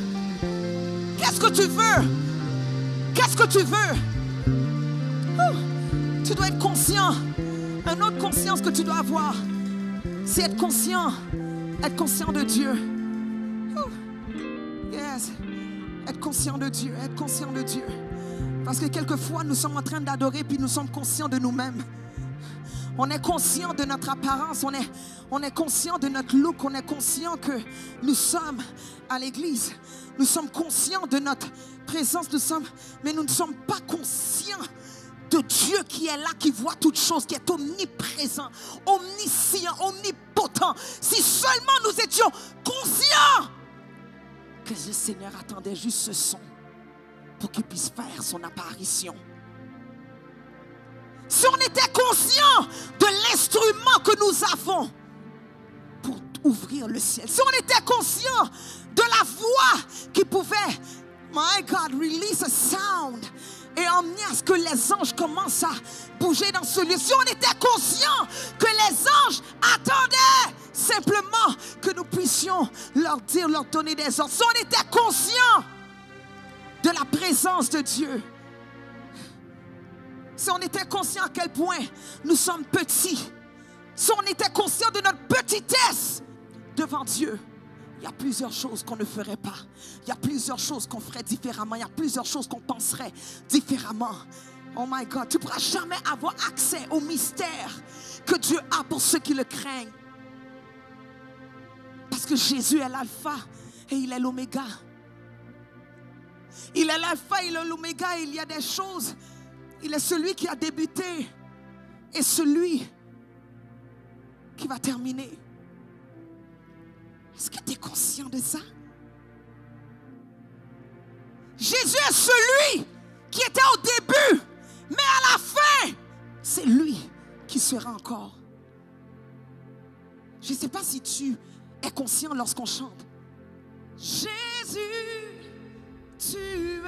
Qu'est-ce que tu veux? Qu'est-ce que tu veux? Tu dois être conscient. Une autre conscience que tu dois avoir, c'est être conscient de Dieu. Yes. Être conscient de Dieu, être conscient de Dieu. Parce que quelquefois, nous sommes en train d'adorer, puis nous sommes conscients de nous-mêmes. On est conscient de notre apparence, on est conscient de notre look, on est conscient que nous sommes à l'église. Nous sommes conscients de notre présence, mais nous ne sommes pas conscients de Dieu qui est là, qui voit toutes choses, qui est omniprésent, omniscient, omnipotent. Si seulement nous étions conscients que le Seigneur attendait juste ce son pour qu'il puisse faire son apparition. Si on était conscient de l'instrument que nous avons pour ouvrir le ciel, si on était conscient de la voix qui pouvait, my God, release a sound et emmener à ce que les anges commencent à bouger dans ce lieu, si on était conscient que les anges attendaient simplement que nous puissions leur dire, leur donner des ordres, si on était conscient de la présence de Dieu, si on était conscient à quel point nous sommes petits, si on était conscient de notre petitesse devant Dieu, il y a plusieurs choses qu'on ne ferait pas. Il y a plusieurs choses qu'on ferait différemment. Il y a plusieurs choses qu'on penserait différemment. Oh my God, tu ne pourras jamais avoir accès au mystère que Dieu a pour ceux qui le craignent. Parce que Jésus est l'alpha et il est l'oméga. Il est l'alpha, il est l'oméga. Il y a des choses. Il est celui qui a débuté et celui qui va terminer. Est-ce que tu es conscient de ça? Jésus est celui qui était au début, mais à la fin, c'est lui qui sera encore. Je ne sais pas si tu es conscient lorsqu'on chante. Jésus, tu es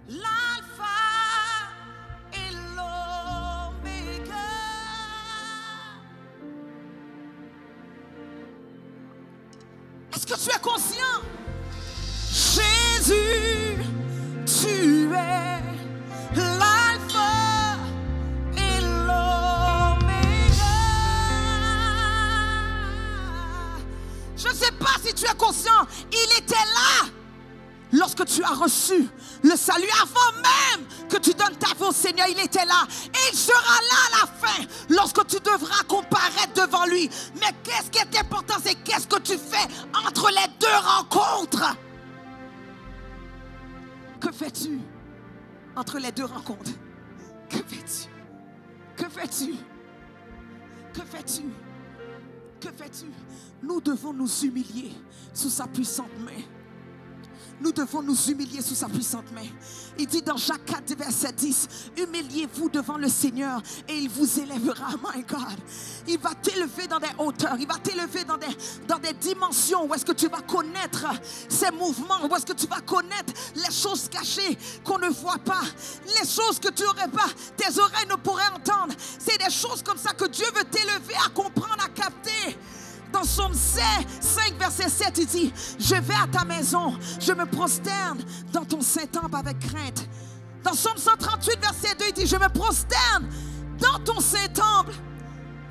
l'alpha et l'oméga. Est-ce que tu es conscient? Jésus, tu es l'alpha et l'oméga. Je ne sais pas si tu es conscient, il était là lorsque tu as reçu le salut, avant même que tu donnes ta vie au Seigneur, il était là. Et il sera là à la fin, lorsque tu devras comparaître devant lui. Mais qu'est-ce qui est important, c'est qu'est-ce que tu fais entre les deux rencontres. Que fais-tu entre les deux rencontres? Que fais-tu? Que fais-tu? Que fais-tu? Que fais-tu? Nous devons nous humilier sous sa puissante main. Nous devons nous humilier sous sa puissante main. Il dit dans Jacques 4, verset 10, humiliez-vous devant le Seigneur et il vous élèvera. My God, il va t'élever dans des hauteurs, il va t'élever dans des dimensions où est-ce que tu vas connaître ses mouvements, où est-ce que tu vas connaître les choses cachées qu'on ne voit pas, les choses que tu n'aurais pas, tes oreilles ne pourraient entendre. C'est des choses comme ça que Dieu veut t'élever à comprendre, à capter. Dans Psaume 5, verset 7, il dit, je vais à ta maison, je me prosterne dans ton Saint-Temple avec crainte. Dans Psaume 138, verset 2, il dit, je me prosterne dans ton Saint-Temple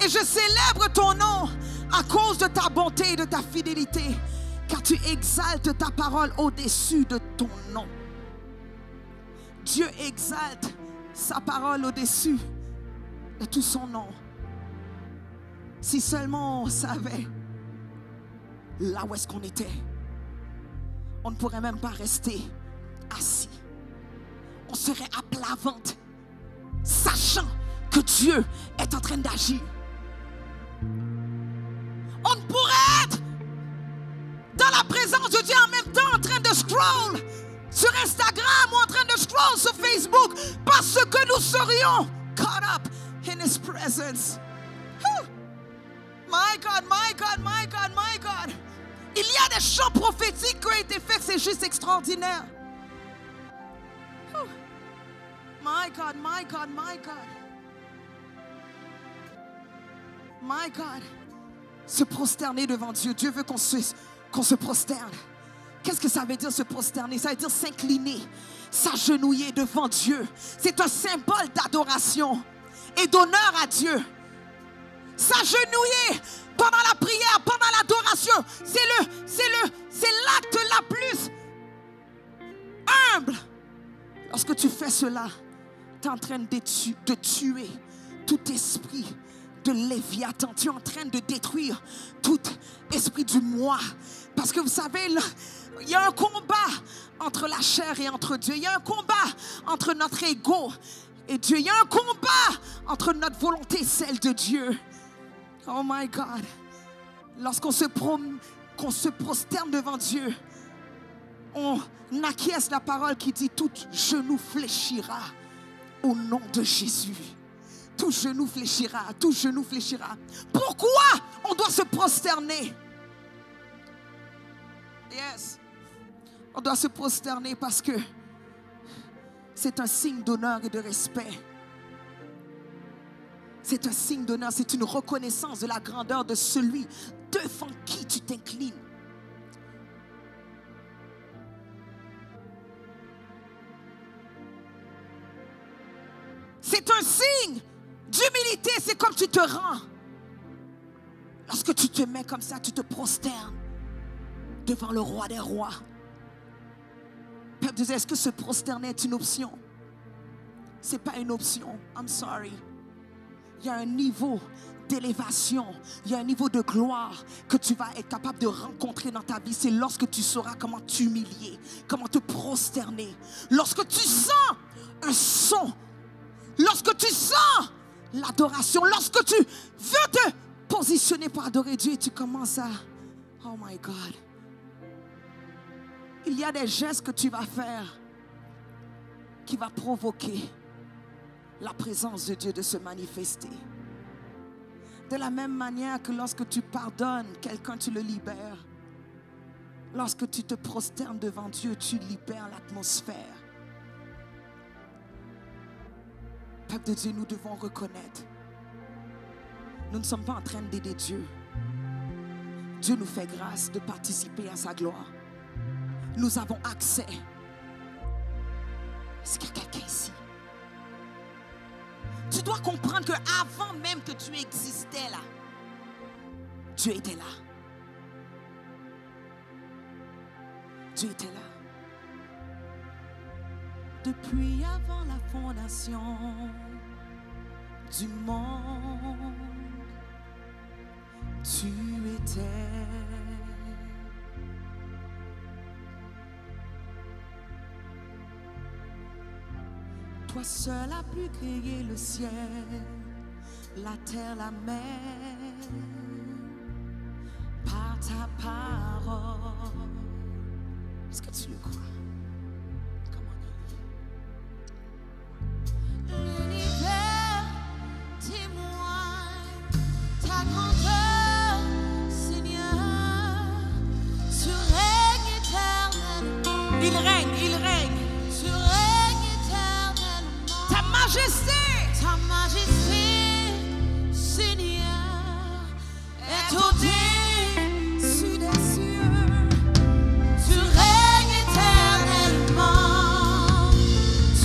et je célèbre ton nom à cause de ta bonté et de ta fidélité, car tu exaltes ta parole au-dessus de ton nom. Dieu exalte sa parole au-dessus de tout son nom. Si seulement on savait là où est-ce qu'on était, on ne pourrait même pas rester assis. On serait à plat ventre, sachant que Dieu est en train d'agir. On ne pourrait être dans la présence de Dieu en même temps en train de scroll sur Instagram ou en train de scroll sur Facebook parce que nous serions caught up in His presence. My God, my God, my God, my God. Il y a des chants prophétiques qui ont été faits, c'est juste extraordinaire. My God, my God, my God. My God. Se prosterner devant Dieu. Dieu veut qu'on se prosterne. Qu'est-ce que ça veut dire se prosterner? Ça veut dire s'incliner, s'agenouiller devant Dieu. C'est un symbole d'adoration et d'honneur à Dieu. S'agenouiller pendant la prière, pendant l'adoration, c'est l'acte la plus humble. Lorsque tu fais cela, tu es en train de tuer tout esprit de Léviathan. Tu es en train de détruire tout esprit du moi. Parce que vous savez, là, il y a un combat entre la chair et entre Dieu. Il y a un combat entre notre ego et Dieu. Il y a un combat entre notre volonté et celle de Dieu. Oh my God. Lorsqu'on se prosterne devant Dieu, on acquiesce la parole qui dit tout genou fléchira au nom de Jésus. Tout genou fléchira, tout genou fléchira. Pourquoi on doit se prosterner? Yes. On doit se prosterner parce que c'est un signe d'honneur et de respect. C'est un signe d'honneur, c'est une reconnaissance de la grandeur de celui devant qui tu t'inclines. C'est un signe d'humilité, c'est comme tu te rends. Lorsque tu te mets comme ça, tu te prosternes devant le roi des rois. Peuple disait, est-ce que se prosterner est une option? Ce n'est pas une option. I'm sorry. Il y a un niveau d'élévation, il y a un niveau de gloire que tu vas être capable de rencontrer dans ta vie. C'est lorsque tu sauras comment t'humilier, comment te prosterner. Lorsque tu sens un son, lorsque tu sens l'adoration, lorsque tu veux te positionner pour adorer Dieu et tu commences à... Oh my God. Il y a des gestes que tu vas faire qui va provoquer la présence de Dieu de se manifester. De la même manière que lorsque tu pardonnes quelqu'un, tu le libères. Lorsque tu te prosternes devant Dieu, tu libères l'atmosphère. Peuple de Dieu, nous devons reconnaître. Nous ne sommes pas en train d'aider Dieu. Dieu nous fait grâce de participer à sa gloire. Nous avons accès. Est-ce qu'il y a quelqu'un ici? Tu dois comprendre qu'avant même que tu existais là, Dieu était là. Dieu était là. Depuis avant la fondation du monde, tu étais. Toi seul as pu créer le ciel, la terre, la mer, par ta parole. Est-ce que tu le crois? L'univers témoigne ta grandeur, Seigneur. Tu règnes éternellement. Il règne, il règne. Tu règnes éternellement. Ta majesté, Seigneur, est au-dessus des cieux. Tu règnes éternellement.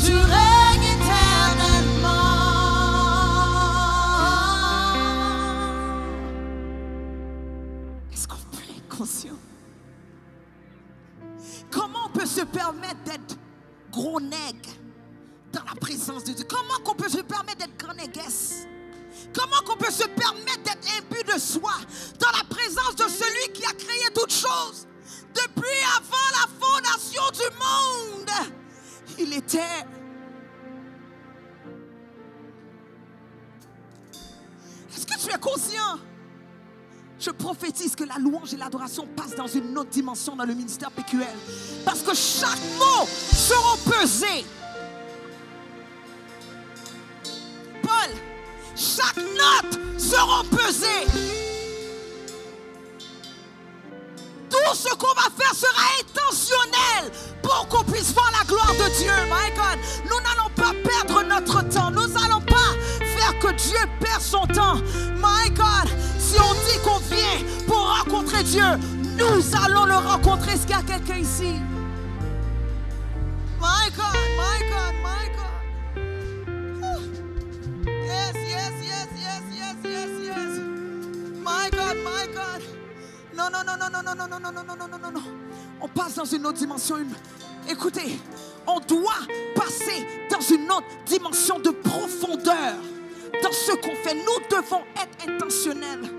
Tu règnes éternellement. est-ce qu'on peut être conscient? Comment on peut se permettre d'être gros nègre dans la présence de Dieu? Comment qu'on peut se permettre d'être grand négresse? Comment qu'on peut se permettre d'être imbu de soi dans la présence de celui qui a créé toutes choses? Depuis avant la fondation du monde, il était. Est-ce que tu es conscient? Je prophétise que la louange et l'adoration passent dans une autre dimension dans le ministère PQL. Parce que chaque mot sera pesé. Paul, chaque note sera pesée. Tout ce qu'on va faire sera intentionnel pour qu'on puisse voir la gloire de Dieu. My God, nous n'allons pas perdre notre temps. Nous n'allons pas faire que Dieu perd son temps. My God, si on dit qu'on vient pour rencontrer Dieu, nous allons le rencontrer. Est-ce qu'il y a quelqu'un ici? My God, my God, my God. Yes, yes, yes, yes, yes, yes, yes. My God, my God. Non, non, non, non, non, non, non, non, non, non, non, non, non, non. On passe dans une autre dimension. Écoutez, on doit passer dans une autre dimension de profondeur. Dans ce qu'on fait, nous devons être intentionnels.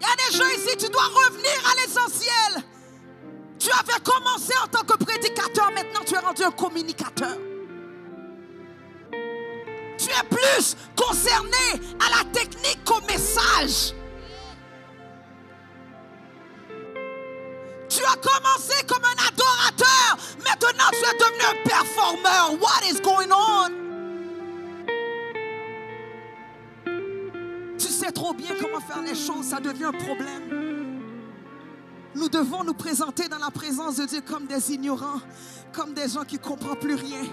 Il y a des gens ici, tu dois revenir à l'essentiel. Tu avais commencé en tant que prédicateur, maintenant tu es rendu un communicateur. Tu es plus concerné à la technique qu'au message. commencé comme un adorateur. Maintenant, tu es devenu un performeur. What is going on? Tu sais trop bien comment faire les choses. Ça devient un problème. Nous devons nous présenter dans la présence de Dieu comme des ignorants, comme des gens qui ne comprennent plus rien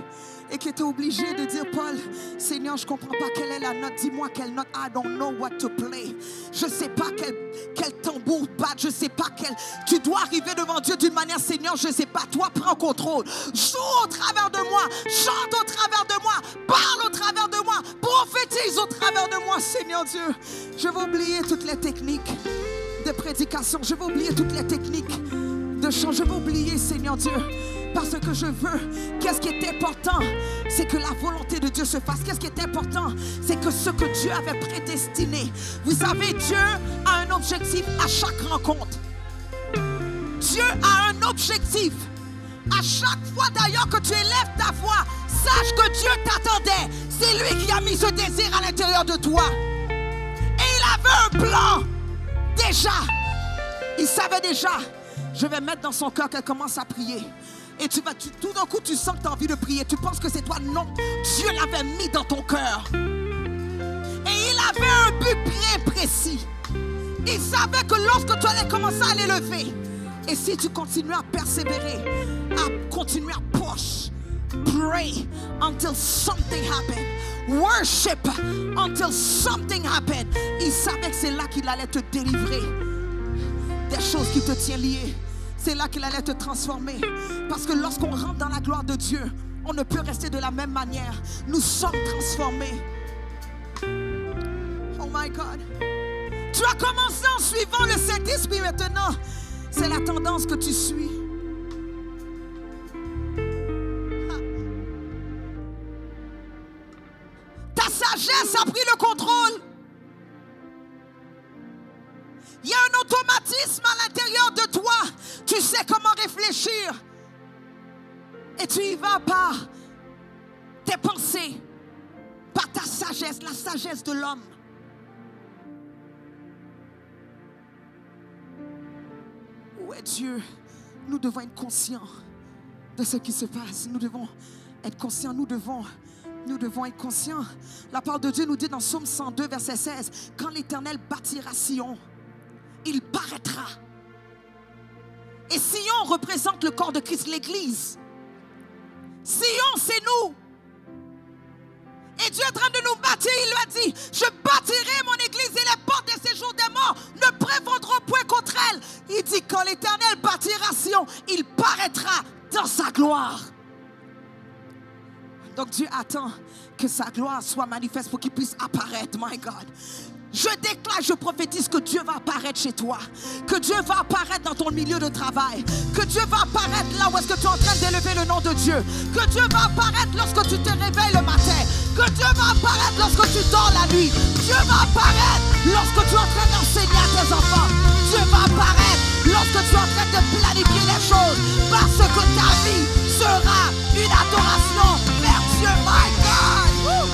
et qui étaient obligés de dire, Paul, Seigneur, je ne comprends pas quelle est la note. Dis-moi quelle note. I don't know what to play. Je ne sais pas quel tambour battre. Je ne sais pas quel... Tu dois arriver devant Dieu d'une manière, Seigneur, je ne sais pas. Toi, prends contrôle. Joue au travers de moi. Chante au travers de moi. Parle au travers de moi. Prophétise au travers de moi, Seigneur Dieu. Je vais oublier toutes les techniques de prédication. Je vais oublier toutes les techniques de chant. Je vais oublier, Seigneur Dieu, parce que je veux. Qu'est-ce qui est important? C'est que la volonté de Dieu se fasse. Qu'est-ce qui est important? C'est que ce que Dieu avait prédestiné. Vous savez, Dieu a un objectif à chaque rencontre. Dieu a un objectif. À chaque fois d'ailleurs que tu élèves ta voix, sache que Dieu t'attendait. C'est lui qui a mis ce désir à l'intérieur de toi. Et il avait un plan. Déjà, il savait déjà, je vais mettre dans son cœur qu'elle commence à prier. Et tout d'un coup, tu sens que tu as envie de prier. Tu penses que c'est toi. Non, Dieu l'avait mis dans ton cœur. Et il avait un but bien précis. Il savait que lorsque tu allais commencer à l'élever, et si tu continues à persévérer, à continuer à push, pray until something happened. Worship until something happened. Il savait que c'est là qu'il allait te délivrer des choses qui te tiennent liées. C'est là qu'il allait te transformer. Parce que lorsqu'on rentre dans la gloire de Dieu, on ne peut rester de la même manière. Nous sommes transformés. Oh my God. Tu as commencé en suivant le Saint-Esprit. Maintenant, c'est la tendance que tu suis. Ta sagesse a pris le contrôle. Il y a un automatisme à l'intérieur de toi. Tu sais comment réfléchir. Et tu y vas par tes pensées, par ta sagesse, la sagesse de l'homme. Où est Dieu? Nous devons être conscients de ce qui se passe. Nous devons être conscients. Nous devons être conscients. La parole de Dieu nous dit dans Psaume 102, verset 16, quand l'Éternel bâtira Sion, il paraîtra. Et Sion représente le corps de Christ, l'Église. Sion, c'est nous. Et Dieu est en train de nous bâtir. Il lui a dit, je bâtirai mon Église et les portes de séjour des morts ne prévaudront point contre elle. Il dit, quand l'Éternel bâtira Sion, il paraîtra dans sa gloire. Donc Dieu attend que sa gloire soit manifeste pour qu'il puisse apparaître, my God. Je déclare, je prophétise que Dieu va apparaître chez toi. Que Dieu va apparaître dans ton milieu de travail. Que Dieu va apparaître là où est-ce que tu es en train d'élever le nom de Dieu. Que Dieu va apparaître lorsque tu te réveilles le matin. Que Dieu va apparaître lorsque tu dors la nuit. Dieu va apparaître lorsque tu es en train d'enseigner à tes enfants. Dieu va apparaître lorsque tu es en train de planifier les choses. Parce que ta vie sera une adoration vers Dieu, my God. Woo!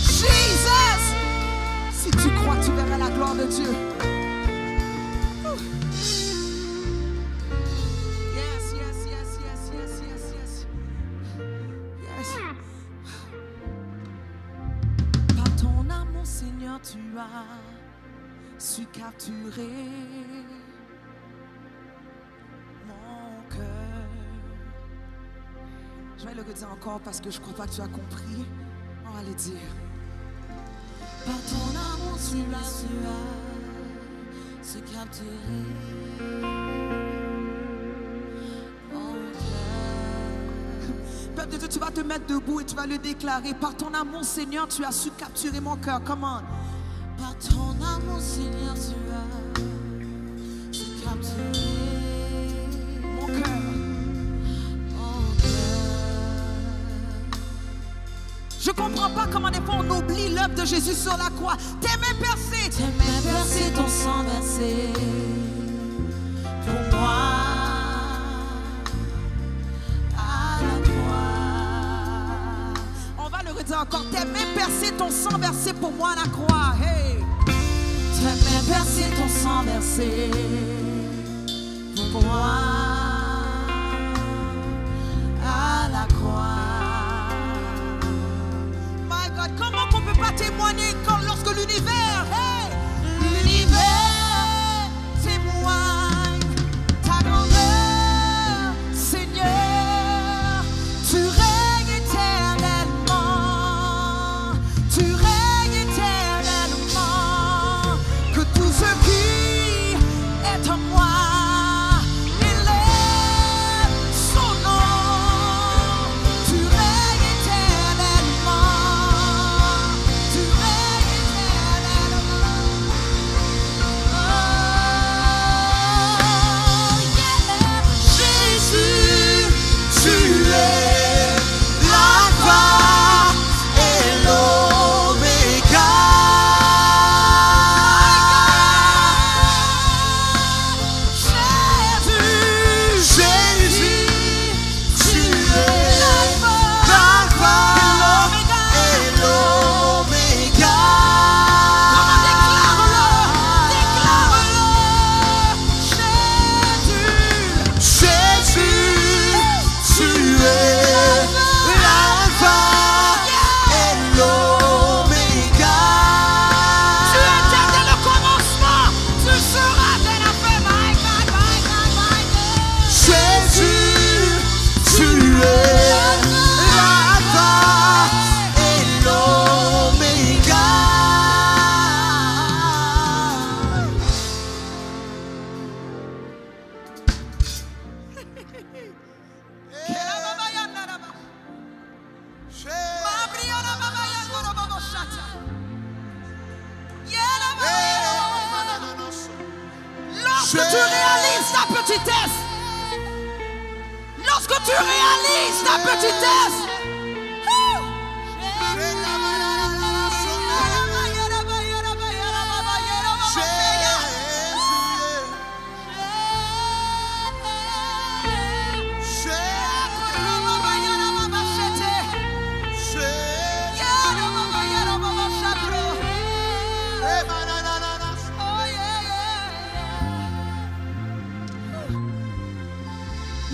Jesus! Si tu crois, tu verras la gloire de Dieu. Yes, yes, yes, yes, yes, yes, yes. Yes. Par ton amour, Seigneur, tu as su capturer mon cœur. Je vais le redire encore parce que je ne crois pas que tu as compris. On va le dire. Par ton amour, tu as su capturer mon cœur. Peuple de Dieu, tu vas te mettre debout et tu vas le déclarer. Par ton amour, Seigneur, tu as su capturer mon cœur. Comment? Par ton amour, Seigneur, tu as su capturer mon cœur. Je ne comprends pas comment des fois on oublie l'œuvre de Jésus sur la croix. Tes mains percées, ton sang versé pour moi à la croix. On va le redire encore. Tes mains percées, ton sang versé pour moi à la croix. Hey. Tes mains percées, ton sang versé croix, à la croix. My God, comment qu'on peut pas témoigner quand lorsque l'univers, hey, l'univers témoigne ta grandeur, Seigneur, tu règnes éternellement, tu règnes éternellement, que tout ce qui est en moi élève son nom, tu règnes éternellement, tu règnes éternellement. Oh, yeah. Jésus, tu es l'alpha et l'oméga. Jésus, tu es l'alpha et l'oméga. Comment déclare-le, déclare-le. Jésus, tu es l'alpha et l'oméga. Tu étais dès le commencement, tu seras dès la fin. My God, my God, my God. Jésus, tu es l'alpha et l'oméga. Lorsque tu réalises ta petitesse, lorsque tu réalises ta petitesse,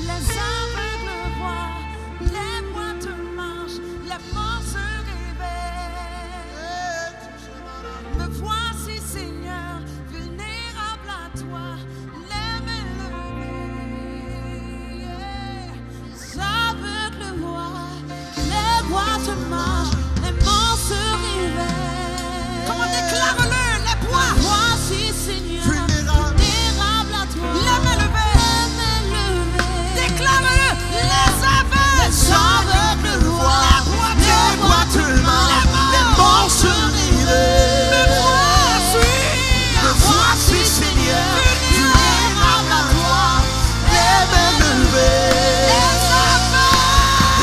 les aveugles voient, les boiteux marchent, les morts se réveillent. Me voici, Seigneur, vulnérable à toi, les mains levées. Les aveugles voient, les boiteux marchent, les morts se réveillent. Comment déclare-le, les bois. Voici, Seigneur, vulnérable à toi, les mains levées. Déclare-le, les aveugles voient, les boiteux marchent, les morts se réveillent. Me voici, Seigneur, vulnérable à toi, les mains levées.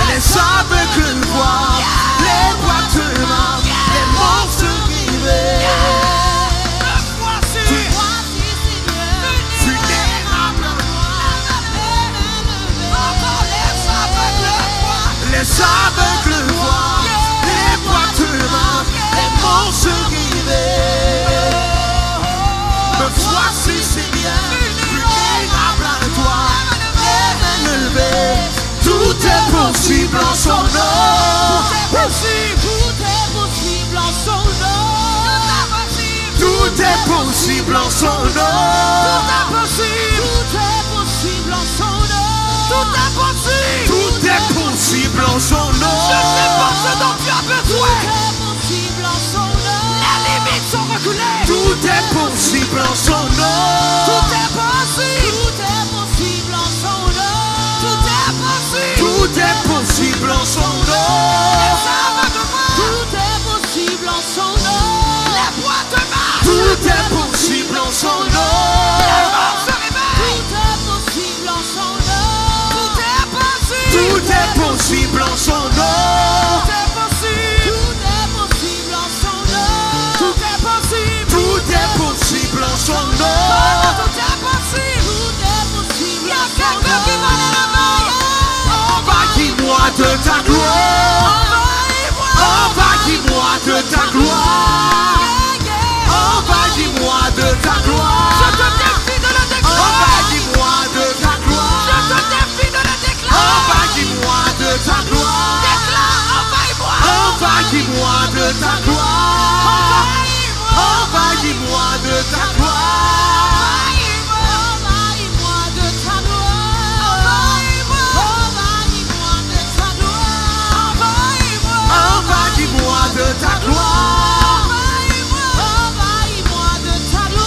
Les aveugles voient, les boiteux marchent, les morts se réveillent. Me voici, Seigneur, vulnérable à toi. Les aveugles voient, les boiteux marchent, les morts se réveillent. Me voici, Seigneur, vulnérable à toi, les mains levées. Tout est possible en son nom. Tout est possible en son nom. Tout est possible en son nom. Tout est possible en son nom. Tout est possible. Tout est possible en son nom. Je sais pas ce dont tu as besoin. Tout est possible en son nom. Les limites sont reculées. Tout est possible en son nom. Tout est possible. Tout est possible en son nom. Tout est possible. Tout est possible en son nom. Tout est possible en son nom. Les boîtes marchent. Tout est possible en son nom. Les morts se réveillent. Tout est possible en son nom. Tout est possible. Tout est possible en son nom. Tout est possible. Tout est possible en son nom. Tout est possible. Tout est possible en son nom. Envahis-moi de ta gloire. Envahis-moi de ta gloire. Envahis-moi de ta gloire. Envahis-moi de ta gloire. Envahis-moi de ta gloire. Envahis-moi de ta gloire.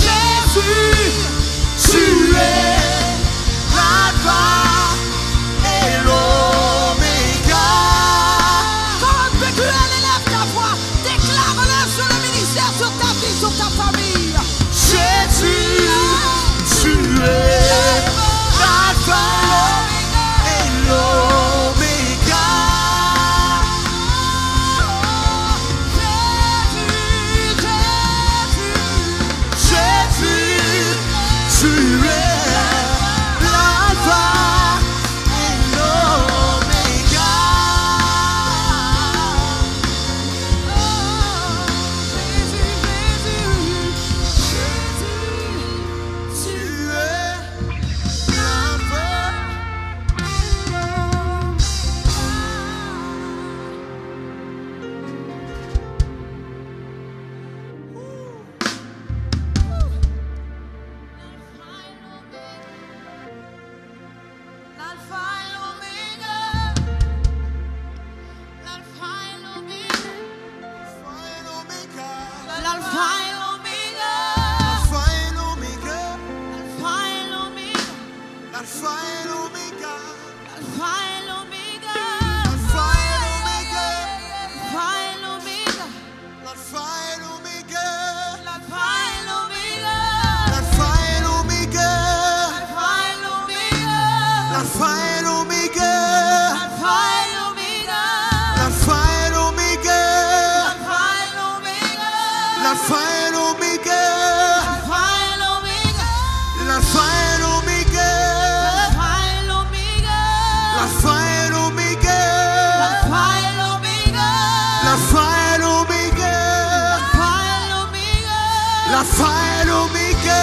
Jésus, tu es l'alpha et l'oméga. Comment peux-tu élève ta voix? Déclare-le sur le ministère, sur ta vie, sur ta famille. Jésus, tu es l'alpha et l'oméga. Jésus, tu es l'alpha et l'oméga. Tu es l'alpha. L'alpha et l'oméga. L'alpha et l'oméga. L'alpha et l'oméga. Alpha et l'oméga. L'alpha et l'oméga. Alpha et l'oméga. L'alpha et l'oméga. Alpha et l'oméga. L'alpha et l'oméga. Alpha et l'oméga. L'alpha et l'oméga. Alpha et l'oméga. L'alpha et l'oméga. Alpha et l'oméga. L'alpha et l'oméga. Alpha et l'oméga. L'alpha et l'oméga. Alpha et l'oméga. L'alpha et l'oméga. Alpha et l'oméga. L'alpha et l'oméga. Alpha et l'oméga. L'alpha et l'oméga.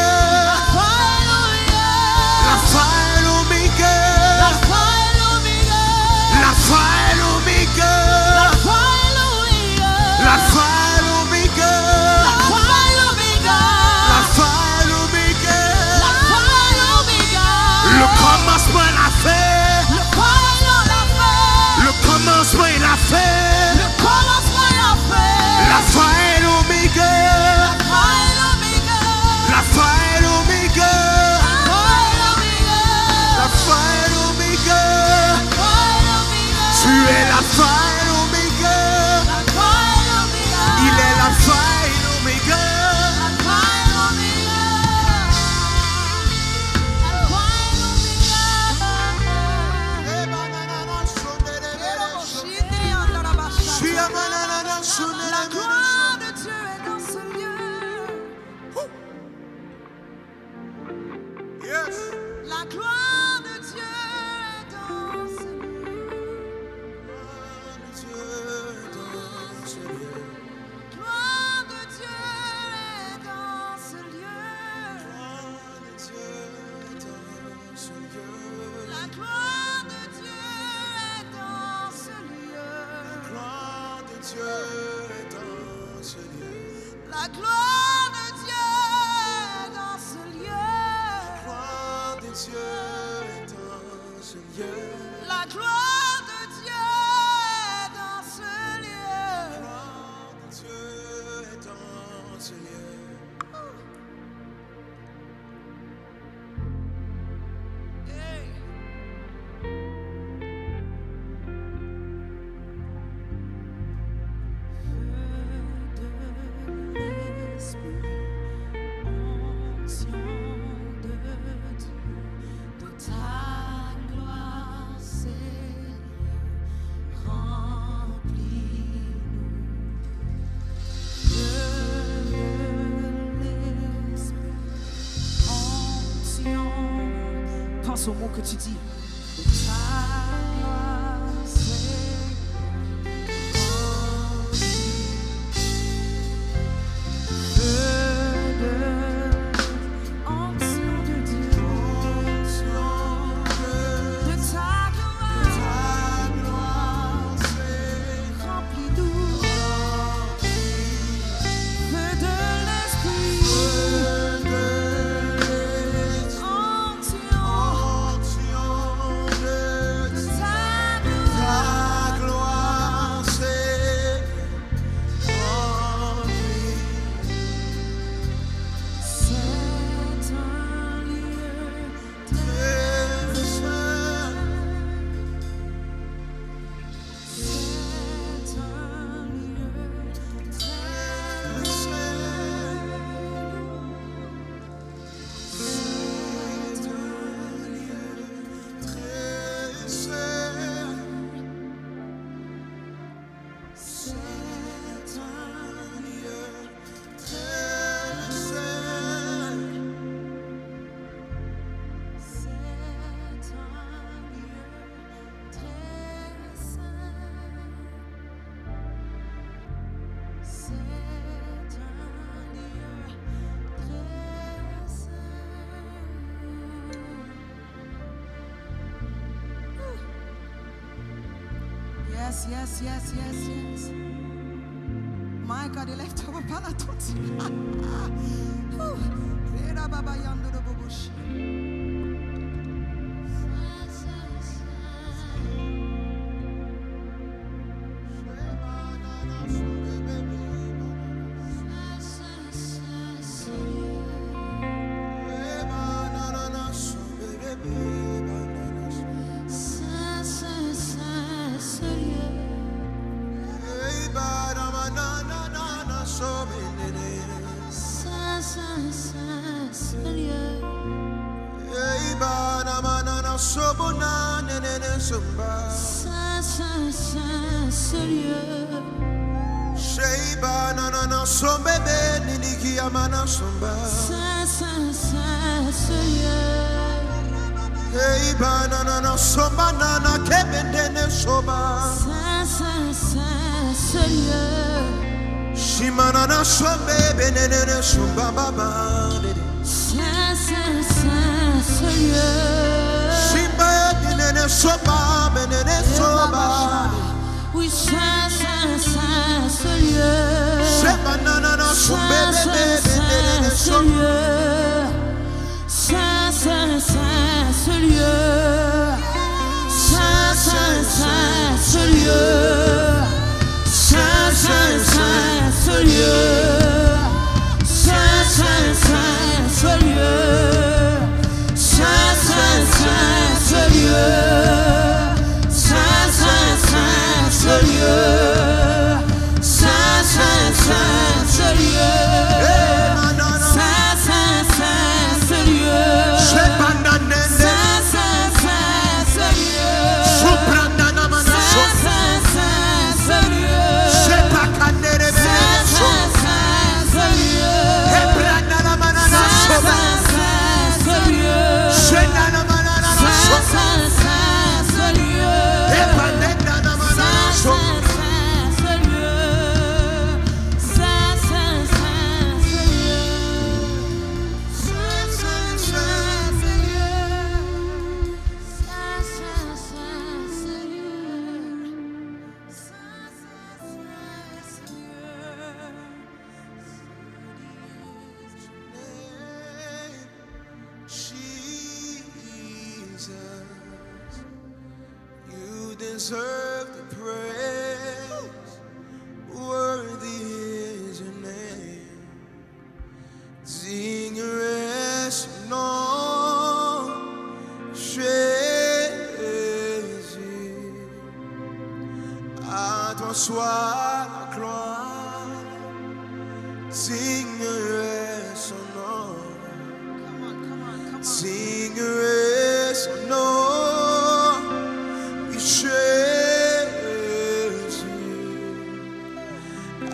Alpha et l'oméga. L'alpha et l'oméga. Alpha et l'oméga. L'alpha et l'oméga. Alpha et l'oméga. L'alpha et l'oméga. Alpha et l'oméga. L'alpha et l'oméga. Le commencement est la fin. Le commencement Le commencement est la fin. est la fin. L'alpha et l'oméga. L'alpha et l'oméga. L'alpha et l'oméga. L'alpha et l'oméga. L'alpha et l'oméga. Tu es l'alpha et l'oméga. L'alpha et l'oméga. Il est l'alpha et l'oméga. L'alpha et l'oméga. L'alpha et l'oméga. La gloire de Dieu est dans ce lieu. Yes. La gloire de Dieu est dans ce lieu. Gloire de Dieu est dans ce lieu. La gloire de Dieu est dans ce lieu. Gloire de Dieu est dans ce lieu. La gloire de Dieu est dans ce lieu. Gloire de Dieu est dans ce lieu. La gloire de Dieu est dans ce lieu. Gloire de Dieu est dans ce lieu. Hey. Pense au mot que tu dis. Onction de Dieu. Yes, yes, yes, yes, yes. My God, il lève ta voix par la tête. Hey, banana, so banana, kebendene soba. Shimanana, so baby, nene, so baba, Shimba, nene, so baba, nene, so baba. Oui, Shebanana, so baby, nene, so ce lieu, ce lieu, ce lieu, deserve the praise. Worthy is your name. Dignes non, Jésus. À toi soit la gloire. Digne est son nom. Digne est son nom.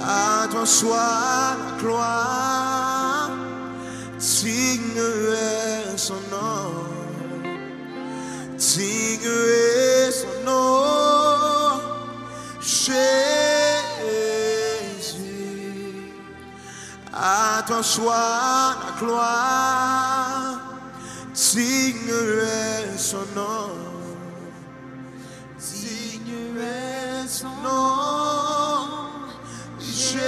À toi soit la gloire, digne est son nom, digne est son nom, Jésus. À toi soit la gloire, digne est son nom, digne est son nom. Jésus,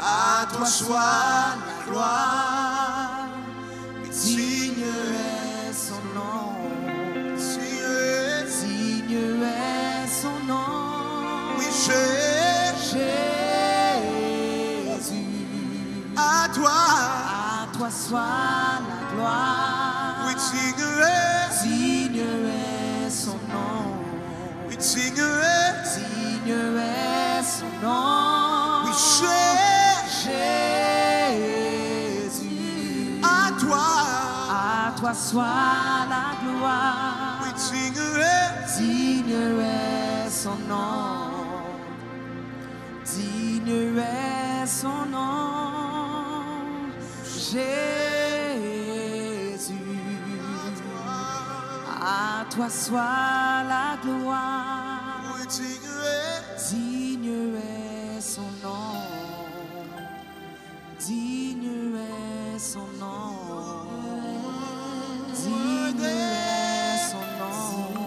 à toi soit la gloire, digne est son nom, digne est son nom, oui Jésus, à toi soit la gloire, oui digne est son nom. Digne est son nom, oui Jésus. À toi soit la gloire, oui digne est son nom, digne est son nom, Jésus. À toi soit la gloire, oui, digne est son nom, digne est son nom, digne est son nom.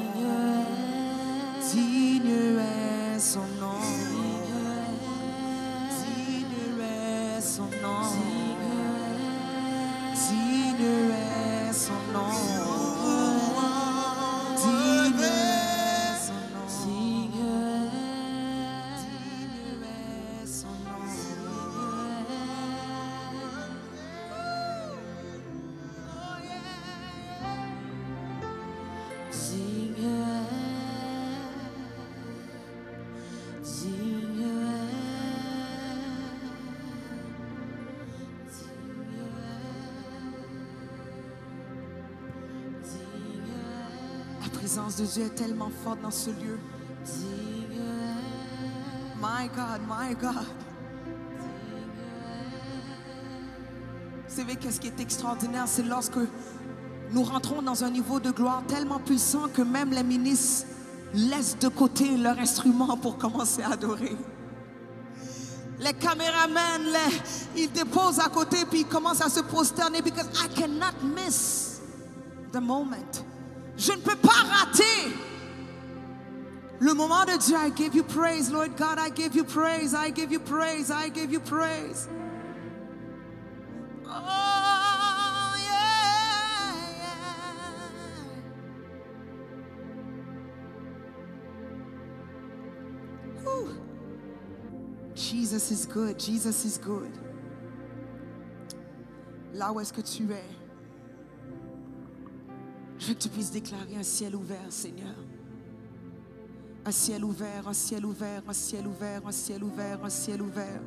présence de Dieu est tellement forte dans ce lieu. My God, my God. Vous savez qu'est-ce qui est extraordinaire? C'est lorsque nous rentrons dans un niveau de gloire tellement puissant que même les ministres laissent de côté leur instrument pour commencer à adorer. Les caméramans, ils déposent à côté puis ils commencent à se prosterner because I cannot miss the moment. Je ne peux pas rater le moment de Dieu. I give you praise, Lord God. I give you praise. I give you praise. I give you praise. Oh, yeah, yeah. Whew. Jesus is good. Jesus is good. Là où est-ce que tu es, je veux que tu puisses déclarer un ciel ouvert, Seigneur. Un ciel ouvert, un ciel ouvert, un ciel ouvert, un ciel ouvert, un ciel ouvert.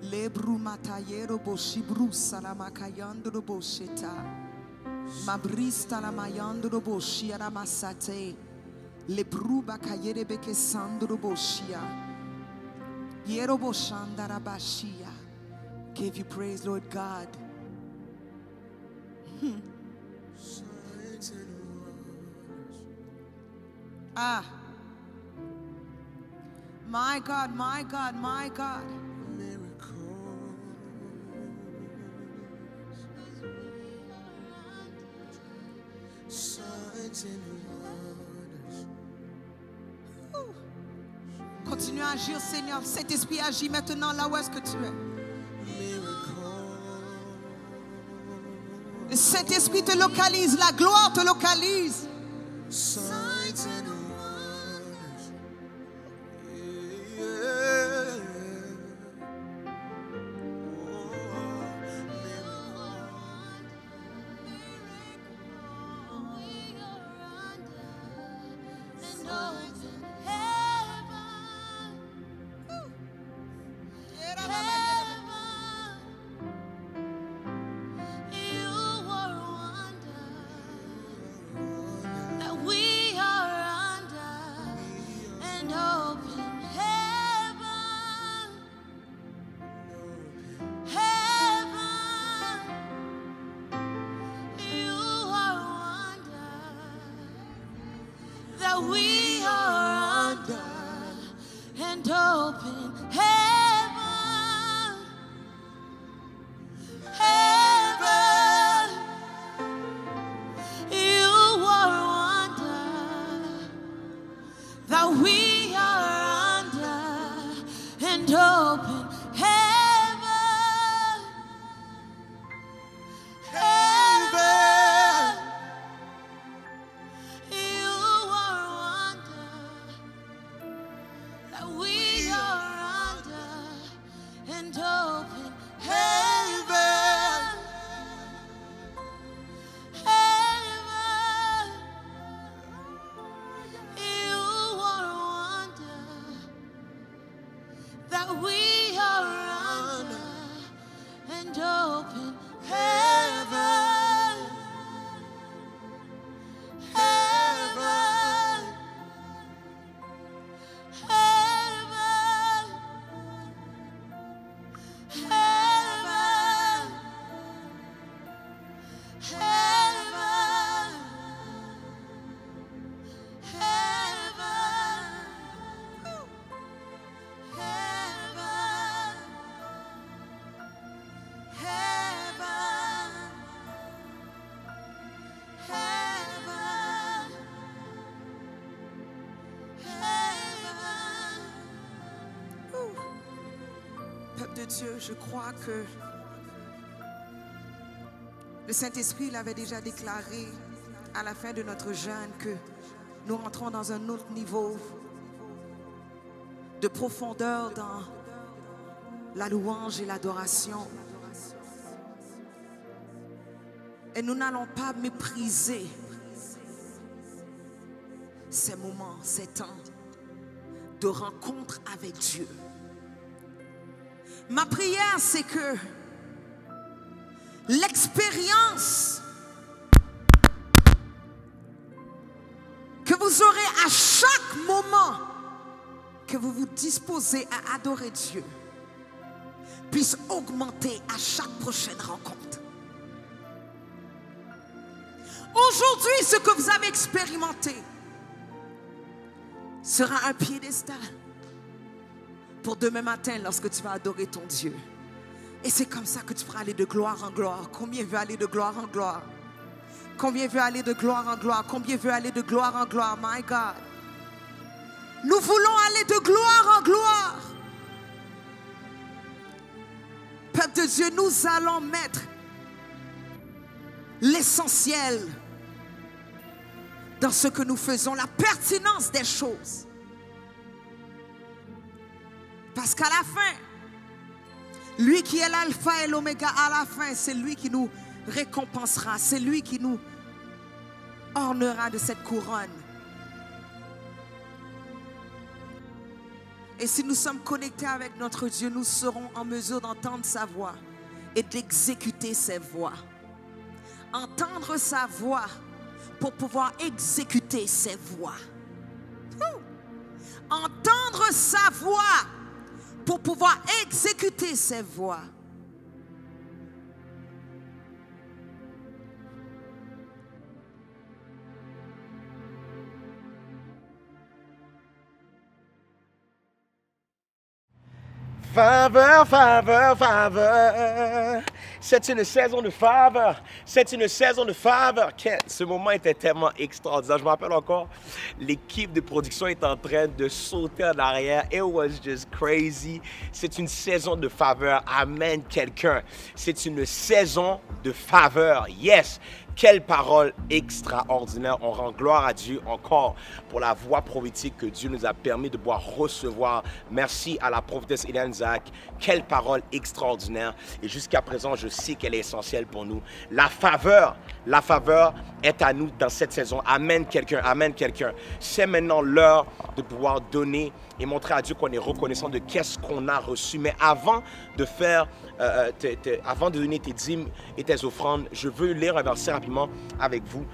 Le brumatayero boshibru salamakayando do bosheta. Mabrista la mayando do boshia la masate. Le bruba kayere beke sando do boshia. Yero boshanda rabashia. Give you praise, Lord God. Ah. My God, my God, my God. Continue à agir, Seigneur. Saint-Esprit, agis maintenant là où est-ce que tu es. Le Saint-Esprit te localise, la gloire te localise. De Dieu, je crois que le Saint-Esprit l'avait déjà déclaré à la fin de notre jeûne que nous rentrons dans un autre niveau de profondeur dans la louange et l'adoration. Et nous n'allons pas mépriser ces moments, ces temps de rencontre avec Dieu. Ma prière, c'est que l'expérience vous aurez à chaque moment que vous vous disposez à adorer Dieu puisse augmenter à chaque prochaine rencontre. Aujourd'hui, ce que vous avez expérimenté sera un piédestal pour demain matin lorsque tu vas adorer ton Dieu. Et c'est comme ça que tu feras aller de gloire en gloire. Combien veut aller de gloire en gloire? Combien veut aller de gloire en gloire? Combien veut aller de gloire en gloire? My God. Nous voulons aller de gloire en gloire. Peuple de Dieu, nous allons mettre l'essentiel dans ce que nous faisons, la pertinence des choses. Parce qu'à la fin, lui qui est l'alpha et l'oméga, à la fin, c'est lui qui nous récompensera, c'est lui qui nous ornera de cette couronne. Et si nous sommes connectés avec notre Dieu, nous serons en mesure d'entendre sa voix et d'exécuter ses voix. Entendre sa voix pour pouvoir exécuter ses voix. Entendre sa voix pour pouvoir exécuter ses voix. Faveur, faveur, faveur. C'est une saison de faveur. C'est une saison de faveur. Ce moment était tellement extraordinaire. Je me rappelle encore, l'équipe de production est en train de sauter en arrière. It was just crazy. C'est une saison de faveur. Amen, quelqu'un. C'est une saison de faveur. Yes. Quelle parole extraordinaire. On rend gloire à Dieu encore pour la voix prophétique que Dieu nous a permis de pouvoir recevoir. Merci à la prophétesse Hélène Zach. Quelle parole extraordinaire. Et jusqu'à présent, je sais qu'elle est essentielle pour nous. La faveur est à nous dans cette saison. Amen quelqu'un, amen quelqu'un. C'est maintenant l'heure de pouvoir donner et montrer à Dieu qu'on est reconnaissant de qu'est-ce qu'on a reçu. Mais avant de faire, avant de donner tes dîmes et tes offrandes, je veux lire un verset rapidement avec vous.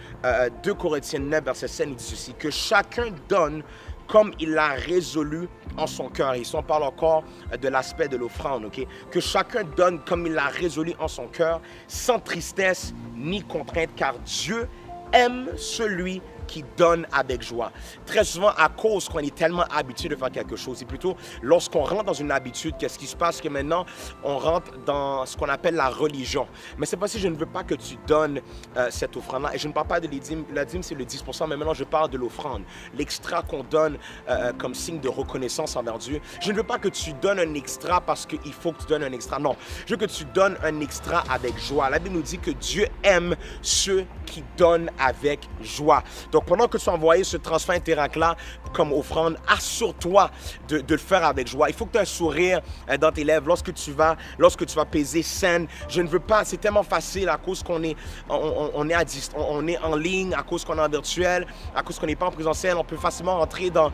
2 Corinthiens 9, verset 7 nous dit ceci, que chacun donne comme il l'a résolu en son cœur. Ici, on parle encore de l'aspect de l'offrande, ok? Que chacun donne comme il l'a résolu en son cœur, sans tristesse ni contrainte, car Dieu aime celui qui donne avec joie. Très souvent, à cause qu'on est tellement habitué de faire quelque chose, et plutôt lorsqu'on rentre dans une habitude, qu'est-ce qui se passe? Que maintenant, on rentre dans ce qu'on appelle la religion. Mais c'est pas si je ne veux pas que tu donnes cette offrande-là. Et je ne parle pas de la dîme, c'est le 10%, mais maintenant je parle de l'offrande. L'extra qu'on donne comme signe de reconnaissance envers Dieu. Je ne veux pas que tu donnes un extra parce qu'il faut que tu donnes un extra. Non, je veux que tu donnes un extra avec joie. La Bible nous dit que Dieu aime ceux qui donnent avec joie. Donc, pendant que tu as envoyé ce transfert Interact-là comme offrande, assure-toi de le faire avec joie. Il faut que tu aies un sourire dans tes lèvres lorsque tu vas peser scène. Je ne veux pas, c'est tellement facile à cause qu'on est, on est en ligne, à cause qu'on est en virtuel, à cause qu'on n'est pas en présentiel. On peut facilement rentrer dans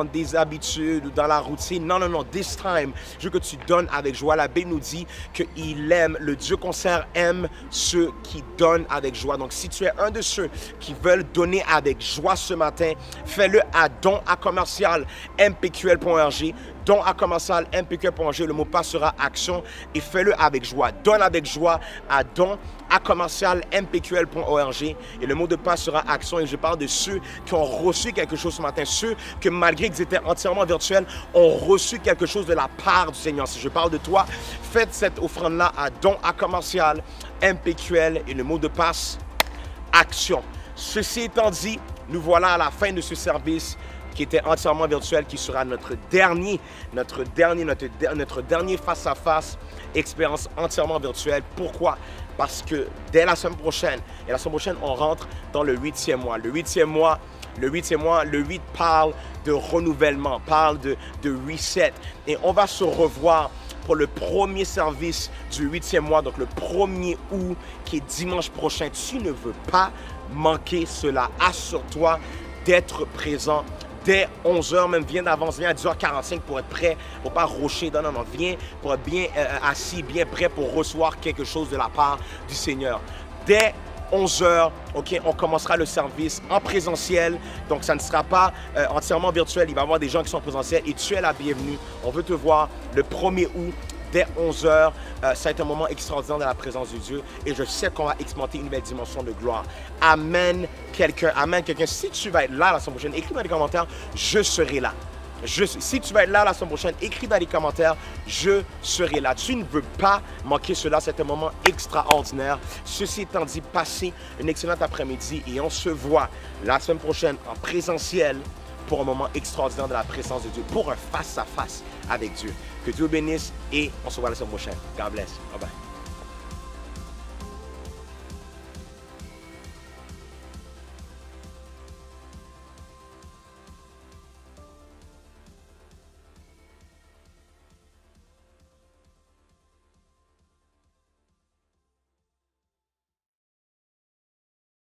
des habitudes ou dans la routine. Non, non, non, this time, je veux que tu donnes avec joie. La Bible nous dit qu'il aime, le Dieu qu'on sert aime ceux qui donnent avec joie. Donc, si tu es un de ceux qui veulent donner avec joie ce matin, fais-le à don@mpql.org. don@mpql.org. Le mot passe sera action et fais-le avec joie. Donne avec joie à don@mpql.org et le mot de passe sera action. Et je parle de ceux qui ont reçu quelque chose ce matin, ceux que malgré qu'ils étaient entièrement virtuels, ont reçu quelque chose de la part du Seigneur. Si je parle de toi, faites cette offrande-là à don@mpql et le mot de passe action. Ceci étant dit, nous voilà à la fin de ce service qui était entièrement virtuel, qui sera notre dernier face-à-face, expérience entièrement virtuelle. Pourquoi? Parce que dès la semaine prochaine, on rentre dans le 8e mois. Le 8e mois, le 8 parle de renouvellement, parle de reset. Et on va se revoir pour le premier service du 8e mois, donc le 1er août, qui est dimanche prochain. Tu ne veux pas manquer cela. Assure-toi d'être présent dès 11h, même viens d'avance, viens à 10h45 pour être prêt, pour pas rocher. Non, non, non, viens pour être bien assis, bien prêt pour recevoir quelque chose de la part du Seigneur. Dès 11h, ok, on commencera le service en présentiel. Donc, ça ne sera pas entièrement virtuel. Il va y avoir des gens qui sont présentiels et tu es la bienvenue. On veut te voir le 1er août dès 11h. Ça va être un moment extraordinaire dans la présence de Dieu et je sais qu'on va expérimenter une nouvelle dimension de gloire. Amen quelqu'un. Amen quelqu'un. Si tu vas être là la semaine prochaine, écris dans les commentaires, je serai là. Si tu vas être là la semaine prochaine, écris dans les commentaires, je serai là. Tu ne veux pas manquer cela, c'est un moment extraordinaire. Ceci étant dit, passez un excellent après-midi et on se voit la semaine prochaine en présentiel pour un moment extraordinaire de la présence de Dieu, pour un face-à-face avec Dieu. Que Dieu bénisse et on se voit la semaine prochaine. God bless. Bye bye.